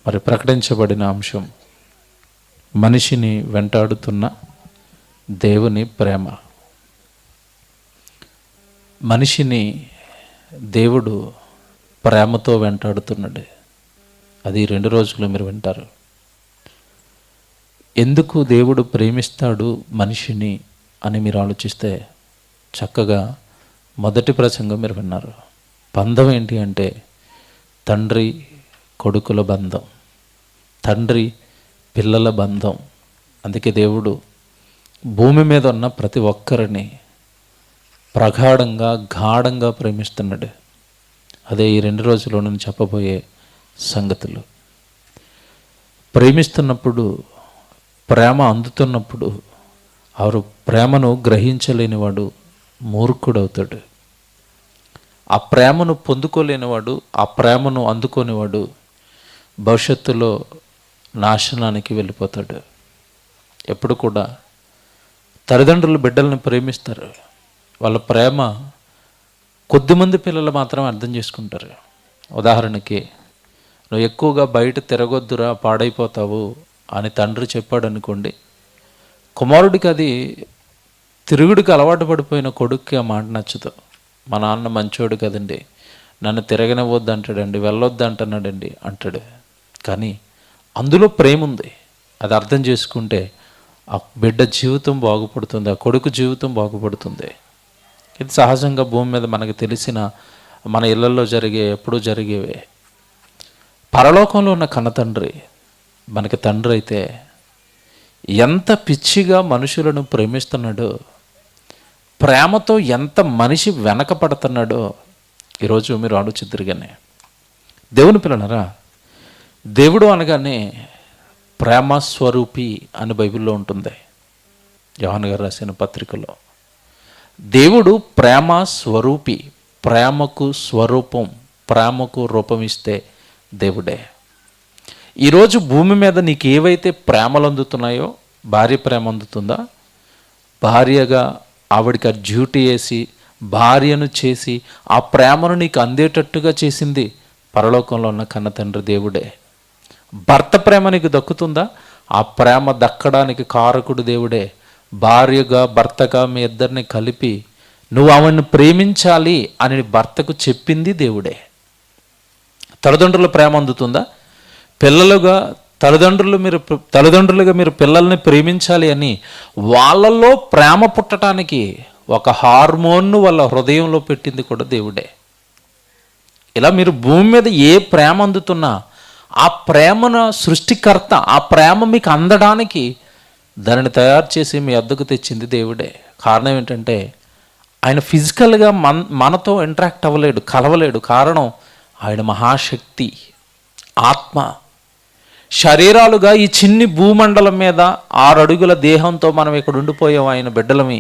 మరి ప్రకటించబడిన అంశం మనిషిని వెంటాడుతున్న దేవుని ప్రేమ. మనిషిని దేవుడు ప్రేమతో వెంటాడుతున్నాడు. అది 2 రోజులు మీరు వింటారు. ఎందుకు దేవుడు ప్రేమిస్తాడు మనిషిని అని మీరు ఆలోచిస్తే చక్కగా మొదటి ప్రసంగం మీరు విన్నారు. బంధం ఏంటి అంటే తండ్రి కొడుకుల బంధం, తండ్రి పిల్లల బంధం. అందుకే దేవుడు భూమి మీద ఉన్న ప్రతి ఒక్కరిని ప్రగాఢంగా గాఢంగా ప్రేమిస్తున్నాడు. అదే ఈ 2 రోజుల్లో నేను చెప్పబోయే సంగతులు. ప్రేమిస్తున్నప్పుడు, ప్రేమ అందుతున్నప్పుడు వారు ప్రేమను గ్రహించలేనివాడు మూర్ఖుడవుతాడు. ఆ ప్రేమను పొందుకోలేనివాడు, ఆ ప్రేమను అందుకోనివాడు భవిష్యత్తులో నాశనానికి వెళ్ళిపోతాడు. ఎప్పుడు కూడా తల్లిదండ్రులు బిడ్డలను ప్రేమిస్తారు. వాళ్ళ ప్రేమ కొద్దిమంది పిల్లలు మాత్రం అర్థం చేసుకుంటారు. ఉదాహరణకి, నువ్వు ఎక్కువగా బయట తిరగొద్దురా పాడైపోతావు అని తండ్రి చెప్పాడు అనుకోండి, కుమారుడికి అది తిరుగుడికి అలవాటు పడిపోయిన కొడుక్కి ఆ మాట నచ్చదు. మా నాన్న మంచోడు కదండి, నన్ను తిరగనివ్వద్దు అంటాడండి, వెళ్ళొద్దు అంటున్నాడండి అంటాడు. కానీ అందులో ప్రేమ ఉంది. అది అర్థం చేసుకుంటే ఆ బిడ్డ జీవితం బాగుపడుతుంది, ఆ కొడుకు జీవితం బాగుపడుతుంది. ఇది సహజంగా భూమి మీద మనకు తెలిసిన, మన ఇళ్లలో ఎప్పుడూ జరిగేవే. పరలోకంలో ఉన్న కన్నతండ్రి మనకి తండ్రి అయితే ఎంత పిచ్చిగా మనుషులను ప్రేమిస్తున్నాడో, ప్రేమతో ఎంత మనిషి వెనకపడుతున్నాడో ఈరోజు మీరు ఆలోచిద్దురుగానే. దేవుని పిల్లనరా, దేవుడు అనగానే ప్రేమ స్వరూపి అని బైబిల్లో ఉంటుంది. యోహాను గారు రాసిన పత్రికలో దేవుడు ప్రేమ స్వరూపి, ప్రేమకు స్వరూపం, ప్రేమకు రూపం ఇస్తే దేవుడే. ఈరోజు భూమి మీద నీకు ఏవైతే ప్రేమలు అందుతున్నాయో, భార్య ప్రేమ అందుతుందా? భార్యగా ఆవిడికి ఆ డ్యూటీ వేసి భార్యను చేసి ఆ ప్రేమను నీకు అందేటట్టుగా చేసింది పరలోకంలో ఉన్న కన్న తండ్రి దేవుడే. భర్త ప్రేమ నీకు దక్కుతుందా? ఆ ప్రేమ దక్కడానికి కారకుడు దేవుడే. భార్యగా భర్తగా మీ ఇద్దరిని కలిపి నువ్వు ఆవిడ్ని ప్రేమించాలి అని భర్తకు చెప్పింది దేవుడే. తల్లిదండ్రుల ప్రేమ అందుతుందా? పిల్లలుగా తల్లిదండ్రులుగా మీరు పిల్లల్ని ప్రేమించాలి అని వాళ్ళల్లో ప్రేమ పుట్టడానికి ఒక హార్మోన్ను వాళ్ళ హృదయంలో పెట్టింది కూడా దేవుడే. ఇలా మీరు భూమి మీద ఏ ప్రేమ అందుతున్నా ఆ ప్రేమను సృష్టికర్త, ఆ ప్రేమ మీకు అందడానికి దానిని తయారు చేసి మీ వద్దకు తెచ్చింది దేవుడే. కారణం ఏంటంటే ఆయన ఫిజికల్గా మనతో ఇంటరాక్ట్ అవ్వలేడు, కలవలేడు. కారణం ఆయన మహాశక్తి, ఆత్మ. శరీరాలుగా ఈ చిన్ని భూమండలం మీద 6 అడుగుల దేహంతో మనం ఇక్కడ ఉండిపోయాం. ఆయన బిడ్డలమి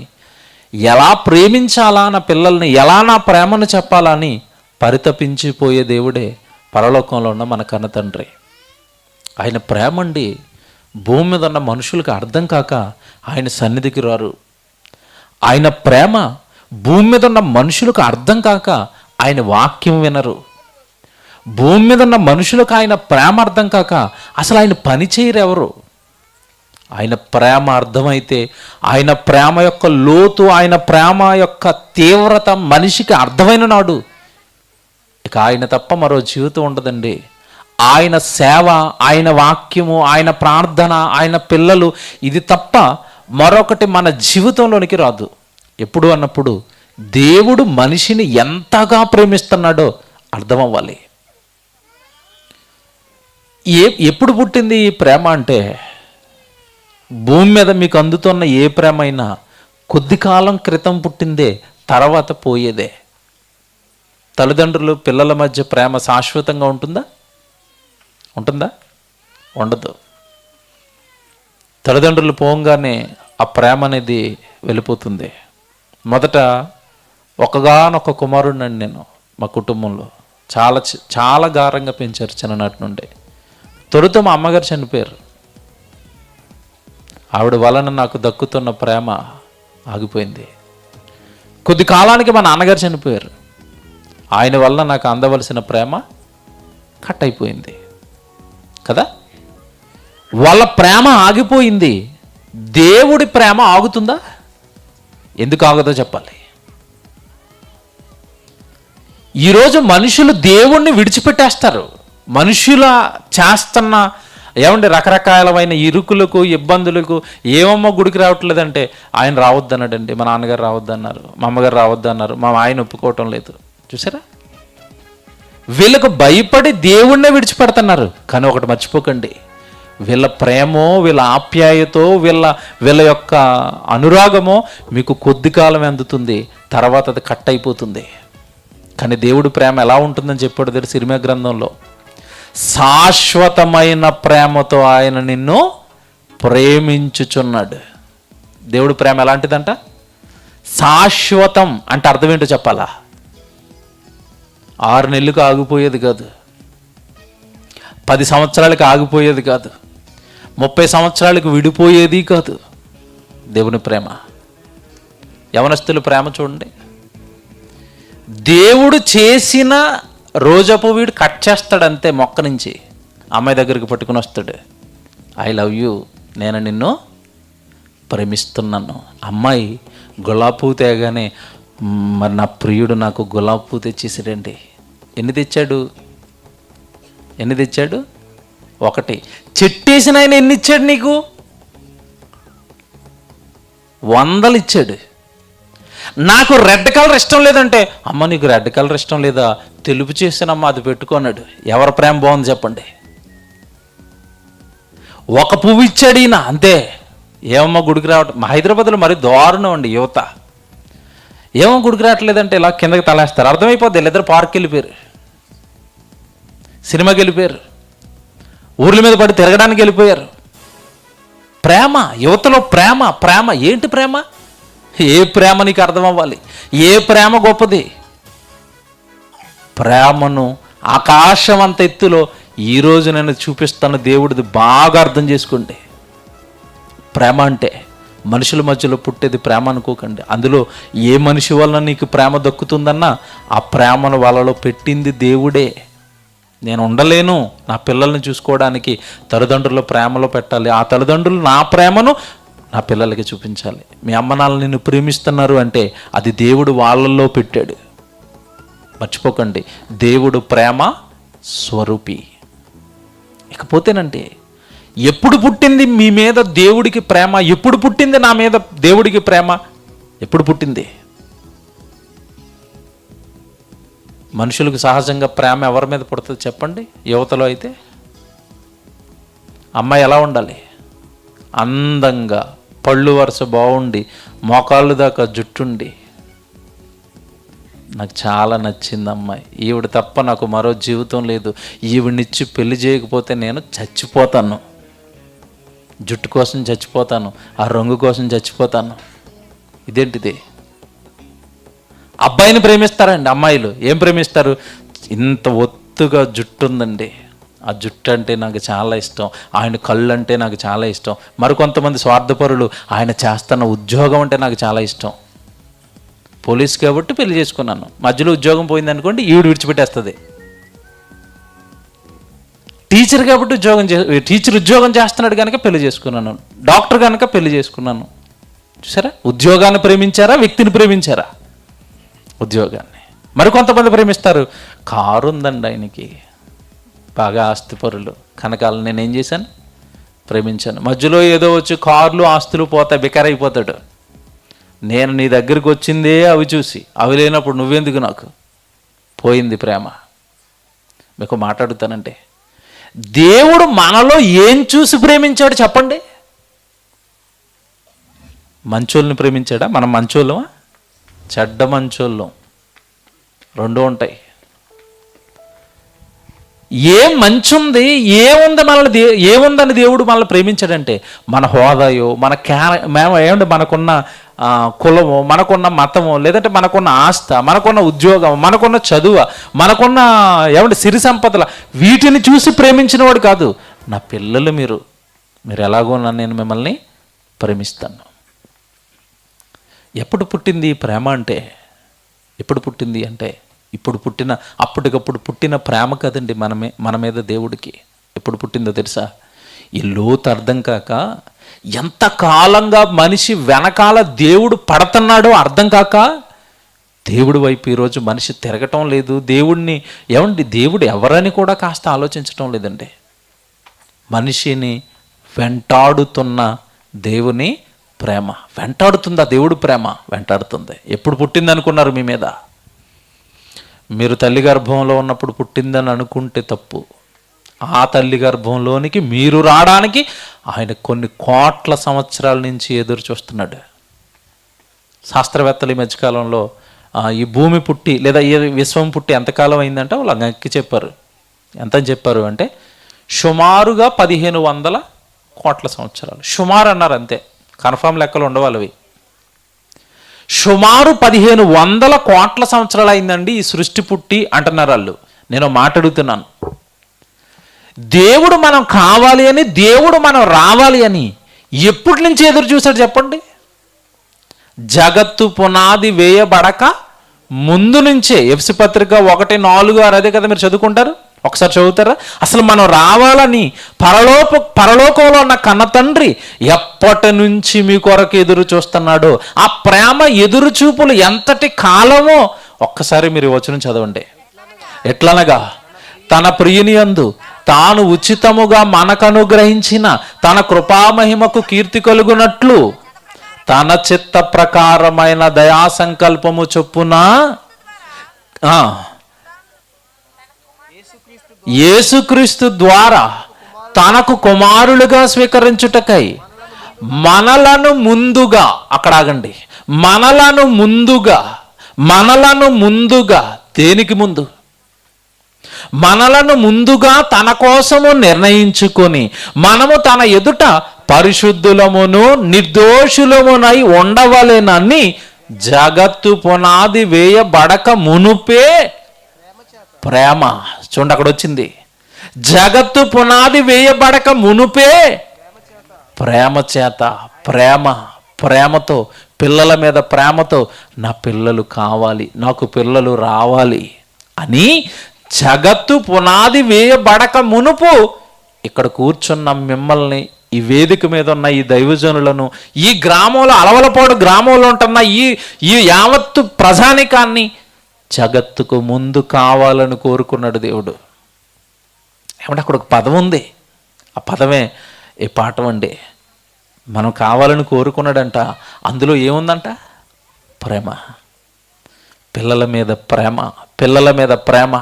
ఎలా ప్రేమించాలా, నా పిల్లల్ని ఎలా నా ప్రేమను చెప్పాలా అని పరితపించిపోయే దేవుడే పరలోకంలో ఉన్న మన కన్న తండ్రి. ఆయన ప్రేమ అండి భూమి మీద ఉన్న మనుషులకు అర్థం కాక ఆయన సన్నిధికి రారు. ఆయన ప్రేమ భూమి మీద ఉన్న మనుషులకు అర్థం కాక ఆయన వాక్యం వినరు. భూమి మీద ఉన్న మనుషులకు ఆయన ప్రేమ అర్థం కాక అసలు ఆయన పని చేయరు ఎవరు. ఆయన ప్రేమ అర్థమైతే, ఆయన ప్రేమ యొక్క లోతు, ఆయన ప్రేమ యొక్క తీవ్రత మనిషికి అర్థమైన నాడు ఇక ఆయన తప్ప మరో జీవితం ఉండదండి. ఆయన సేవ, ఆయన వాక్యము, ఆయన ప్రార్థన, ఆయన పిల్లలు, ఇది తప్ప మరొకటి మన జీవితంలోనికి రాదు. ఎప్పుడు అన్నప్పుడు దేవుడు మనిషిని ఎంతగా ప్రేమిస్తున్నాడో అర్థం అవ్వాలి. ఎప్పుడు పుట్టింది ఈ ప్రేమ అంటే, భూమి మీద మీకు అందుతున్న ఏ ప్రేమ అయినా కొద్ది కాలం క్రితం పుట్టిందే, తర్వాత పోయేదే. తల్లిదండ్రులు పిల్లల మధ్య ప్రేమ శాశ్వతంగా ఉంటుందా? ఉండదు. తల్లిదండ్రులు పోగానే ఆ ప్రేమ అనేది వెళ్ళిపోతుంది. మొదట ఒకగానొక కుమారుడినండి నేను మా కుటుంబంలో. చాలా గారంగా పెంచారు చిన్ననాటి నుండి. తొలుత మా అమ్మగారు చనిపోయారు. ఆవిడ వలన నాకు దక్కుతున్న ప్రేమ ఆగిపోయింది. కొద్ది కాలానికి మా నాన్నగారు చనిపోయారు. ఆయన వలన నాకు అందవలసిన ప్రేమ కట్ అయిపోయింది. కదా. వాళ్ళ ప్రేమ ఆగిపోయింది, దేవుడి ప్రేమ ఆగుతుందా? ఎందుకు ఆగదో చెప్పాలి. ఈరోజు మనుషులు దేవుణ్ణి విడిచిపెట్టేస్తారు. మనుషుల చేస్తున్న రకరకాలమైన ఇరుకులకు, ఇబ్బందులకు ఏమమ్మో గుడికి రావట్లేదంటే ఆయన రావద్దన్నాడండి, మా నాన్నగారు రావద్దన్నారు, మా అమ్మగారు రావద్దన్నారు, మా ఆయన ఒప్పుకోవటం లేదు. చూసారా, వీళ్ళకు భయపడి దేవుణ్ణే విడిచిపెడుతున్నారు. కానీ ఒకటి మర్చిపోకండి, వీళ్ళ ప్రేమో, వీళ్ళ ఆప్యాయతో, వీళ్ళ యొక్క అనురాగమో మీకు కొద్ది కాలమే అందుతుంది, తర్వాత అది కట్ అయిపోతుంది. కానీ దేవుడి ప్రేమ ఎలా ఉంటుందని చెప్పాడు తెలుసు ఇర్మీయా గ్రంథంలో. శాశ్వతమైన ప్రేమతో ఆయన నిన్ను ప్రేమించుచున్నాడు. దేవుడి ప్రేమ ఎలాంటిదంట? శాశ్వతం అంటే అర్థం ఏంటో చెప్పాలా? 6 నెలలకు ఆగిపోయేది కాదు, 10 సంవత్సరాలకు ఆగిపోయేది కాదు, 30 సంవత్సరాలకు విడిపోయేది కాదు దేవుని ప్రేమ. యవనస్తుల ప్రేమ చూడండి. దేవుడు చేసిన రోజపు వీడు కట్ చేస్తాడంతే, మొక్క నుంచి అమ్మాయి దగ్గరికి పట్టుకుని వస్తాడు, ఐ లవ్ యూ, నేను నిన్ను ప్రేమిస్తున్నాను. అమ్మాయి గులాబీ పువ్వు తేగానే, మరి నా ప్రియుడు నాకు గులాబీ పువ్వు తెచ్చేసాడండి. ఎన్ని తెచ్చాడు? 1. చెట్టేసిన ఆయన ఎన్ని ఇచ్చాడు నీకు? 100 ఇచ్చాడు. నాకు రెడ్ కలర్ ఇష్టం లేదంటే, అమ్మ నీకు రెడ్ కలర్ ఇష్టం లేదా, తెలుపు చేసానమ్మా అది పెట్టుకున్నాడు. ఎవరి ప్రేమ బాగుంది చెప్పండి? 1 పువ్వు ఇచ్చాడు ఈయన, అంతే. ఏమమ్మా గుడికి రావటం? మా హైదరాబాద్లో మరి దారుణం అండి యువత. ఏమో గుడికి రావట్లేదంటే ఇలా కిందకి తలేస్తారు, అర్థమైపోద్ది వీళ్ళిద్దరు పార్క్ వెళ్ళిపోయారు, సినిమాకి వెళ్ళిపోయారు, ఊర్ల మీద పడి తిరగడానికి వెళ్ళిపోయారు. ప్రేమ, యువతలో ప్రేమ ఏంటి ప్రేమ? ఏ ప్రేమ నీకు అర్థం అవ్వాలి? ఏ ప్రేమ గొప్పది? ప్రేమను ఆకాశం అంత ఎత్తులో ఈరోజు నేను చూపిస్తాను దేవుడిది, బాగా అర్థం చేసుకోండి. ప్రేమ అంటే మనుషుల మధ్యలో పుట్టేది ప్రేమ అనుకోకండి. అందులో ఏ మనిషి వలన నీకు ప్రేమ దక్కుతుందన్నా ఆ ప్రేమను వాళ్ళలో పెట్టింది దేవుడే. నేను ఉండలేను, నా పిల్లల్ని చూసుకోవడానికి తల్లిదండ్రుల ప్రేమలో పెట్టాలి, ఆ తల్లిదండ్రులు నా ప్రేమను నా పిల్లలకి చూపించాలి. మీ అమ్మ నాన్న నిన్ను ప్రేమిస్తున్నారు అంటే అది దేవుడు వాళ్ళల్లో పెట్టాడు. మర్చిపోకండి, దేవుడు ప్రేమ స్వరూపి. ఇకపోతేనంటే ఎప్పుడు పుట్టింది మీ మీద దేవుడికి ప్రేమ? ఎప్పుడు పుట్టింది నా మీద దేవుడికి ప్రేమ? ఎప్పుడు పుట్టింది? మనుషులకు సహజంగా ప్రేమ ఎవరి మీద పుడుతుంది చెప్పండి? యువతలో అయితే అమ్మాయి ఎలా ఉండాలి? అందంగా, పళ్ళు వరుస బాగుండి, మోకాళ్ళు దాకా జుట్టుండి, నాకు చాలా నచ్చింది అమ్మాయి, ఈవిడ తప్ప నాకు మరో జీవితం లేదు, ఈవిడినిచ్చి పెళ్లి చేయకపోతే నేను చచ్చిపోతాను, జుట్టు కోసం చచ్చిపోతాను, ఆ రంగు కోసం చచ్చిపోతాను. ఇదేంటిది? అబ్బాయిని ప్రేమిస్తారండి అమ్మాయిలు. ఏం ప్రేమిస్తారు? ఇంత ఒత్తుగా జుట్టు ఉందండి, ఆ జుట్టు అంటే నాకు చాలా ఇష్టం, ఆయన కళ్ళు అంటే నాకు చాలా ఇష్టం. మరికొంతమంది స్వార్థపరులు, ఆయన చేస్తున్న ఉద్యోగం అంటే నాకు చాలా ఇష్టం, పోలీస్ కాబట్టి పెళ్లి చేసుకున్నాను, మధ్యలో ఉద్యోగం పోయింది అనుకోండి ఈవిడ విడిచిపెట్టేస్తుంది. టీచర్ కాబట్టి టీచర్ ఉద్యోగం చేస్తున్నాడు కనుక పెళ్లి చేసుకున్నాను, డాక్టర్ కనుక పెళ్లి చేసుకున్నాను. చూసారా, ఉద్యోగాన్ని ప్రేమించారా, వ్యక్తిని ప్రేమించారా? ఉద్యోగాన్ని. మరికొంతమంది ప్రేమిస్తారు, కారు ఉందండి ఆయనకి, బాగా ఆస్తిపరులు కనుక నేనేం చేశాను, ప్రేమించాను. మధ్యలో ఏదో వచ్చి కార్లు ఆస్తులు పోతాయి, బెకారైపోతాడు. నేను నీ దగ్గరికి వచ్చిందే అవి చూసి, అవి లేనప్పుడు నువ్వెందుకు నాకు? పోయింది ప్రేమ. మీకు మాట్లాడుతానంటే దేవుడు మనలో ఏం చూసి ప్రేమించాడు చెప్పండి? మంచోళ్ళని ప్రేమించాడా? మనం మంచోళ్ళమా చెడ్డ మంచోళ్ళం? రెండూ ఉంటాయి. ఏం మంచుంది, ఏముందని దేవుడు మనల్ని ప్రేమించాడంటే మన హోదాయో, ఏమంటే మనకున్న కులమో, మనకున్న మతమో, లేదంటే మనకున్న ఆస్త, మనకున్న ఉద్యోగం, మనకున్న చదువు, మనకున్న సిరి సంపదల, వీటిని చూసి ప్రేమించిన వాడు కాదు. నా పిల్లలు మీరు ఎలాగో నేను మిమ్మల్ని ప్రేమిస్తాను. ఎప్పుడు పుట్టింది ప్రేమ అంటే? ఎప్పుడు పుట్టింది అంటే అప్పటికప్పుడు పుట్టిన ప్రేమ కదండి మన మీద దేవుడికి. ఎప్పుడు పుట్టిందో తెలుసా? ఈ లోతు అర్థం కాక, ఎంత కాలంగా మనిషి వెనకాల దేవుడు పడుతున్నాడో అర్థం కాక, దేవుడి వైపు ఈరోజు మనిషి తిరగటం లేదు. దేవుడిని దేవుడు ఎవరని కూడా కాస్త ఆలోచించటం లేదండి. మనిషిని వెంటాడుతున్న దేవుని ప్రేమ వెంటాడుతుందా? దేవుడు ప్రేమ వెంటాడుతుంది. ఎప్పుడు పుట్టింది అనుకున్నారు మీ మీద? మీరు తల్లి గర్భంలో ఉన్నప్పుడు పుట్టిందని అనుకుంటే తప్పు. ఆ తల్లి గర్భంలోనికి మీరు రావడానికి ఆయన కొన్ని కోట్ల సంవత్సరాల నుంచి ఎదురు చూస్తున్నాడు. శాస్త్రవేత్తలు ఈ మధ్యకాలంలో ఈ భూమి పుట్టి లేదా ఈ విశ్వం పుట్టి ఎంతకాలం అయిందంటే వాళ్ళు ఎక్కి చెప్పారు. ఎంత చెప్పారు అంటే సుమారుగా 1500 కోట్ల సంవత్సరాలు. సుమారు అన్నారు, అంతే, కన్ఫామ్ లెక్కలు ఉండవాళ్ళవి. సుమారు 1500 కోట్ల సంవత్సరాలు అయిందండి ఈ సృష్టి పుట్టి అంటున్నారు వాళ్ళు. నేను మాట అడుగుతున్నాను, దేవుడు మనం కావాలి అని, దేవుడు మనం రావాలి అని ఎప్పటి నుంచి ఎదురు చూశాడు చెప్పండి? జగత్తు పునాది వేయబడక ముందు నుంచే. ఎఫ్ఎస్సీ పత్రిక 1:4-6 అదే కదా మీరు చదువుకుంటారు, ఒకసారి చదువుతారా? అసలు మనం రావాలని పరలోకంలో ఉన్న కన్న తండ్రి ఎప్పటి నుంచి మీ కొరకు ఎదురు చూస్తున్నాడో, ఆ ప్రేమ ఎదురు చూపులు ఎంతటి కాలమో ఒక్కసారి మీరు వచనం చదవండి. ఎట్లనగా తన ప్రియుని యందు తాను ఉచితముగా మనకు అనుగ్రహించిన తన కృపామహిమకు కీర్తి కలుగునట్లు తన చిత్త ప్రకారమైన దయా సంకల్పము చొప్పున యేసుక్రీస్తు ద్వారా తనకు కుమారులుగా స్వీకరించుటకై మనలను ముందుగా, అక్కడ ఆగండి, మనలను ముందుగా దేనికి ముందు? మనలను ముందుగా తన కోసము నిర్ణయించుకొని మనము తన ఎదుట పరిశుద్ధులమును నిర్దోషులమునై ఉండవలెనని జగత్తు పునాది వేయబడక మునుపే ప్రేమ. చూడండి, అక్కడ వచ్చింది, జగత్తు పునాది వేయబడక మునుపే ప్రేమ చేత. ప్రేమతో, పిల్లల మీద ప్రేమతో, నా పిల్లలు కావాలి, నాకు పిల్లలు రావాలి అని జగత్తు పునాది వేయబడక మునుపు ఇక్కడ కూర్చున్న మిమ్మల్ని, ఈ వేదిక మీద ఉన్న ఈ దైవజనులను, ఈ గ్రామంలో అలవలపాడు గ్రామంలో ఉంటున్న ఈ యావత్తు ప్రజానికాన్ని జగత్తుకు ముందు కావాలని కోరుకున్నాడు దేవుడు. ఏమంటే అక్కడ ఒక పదం ఉంది, ఆ పదమే ఈ పాఠం అండి. మనం కావాలని కోరుకున్నాడంట, అందులో ఏముందంట? ప్రేమ. పిల్లల మీద ప్రేమ.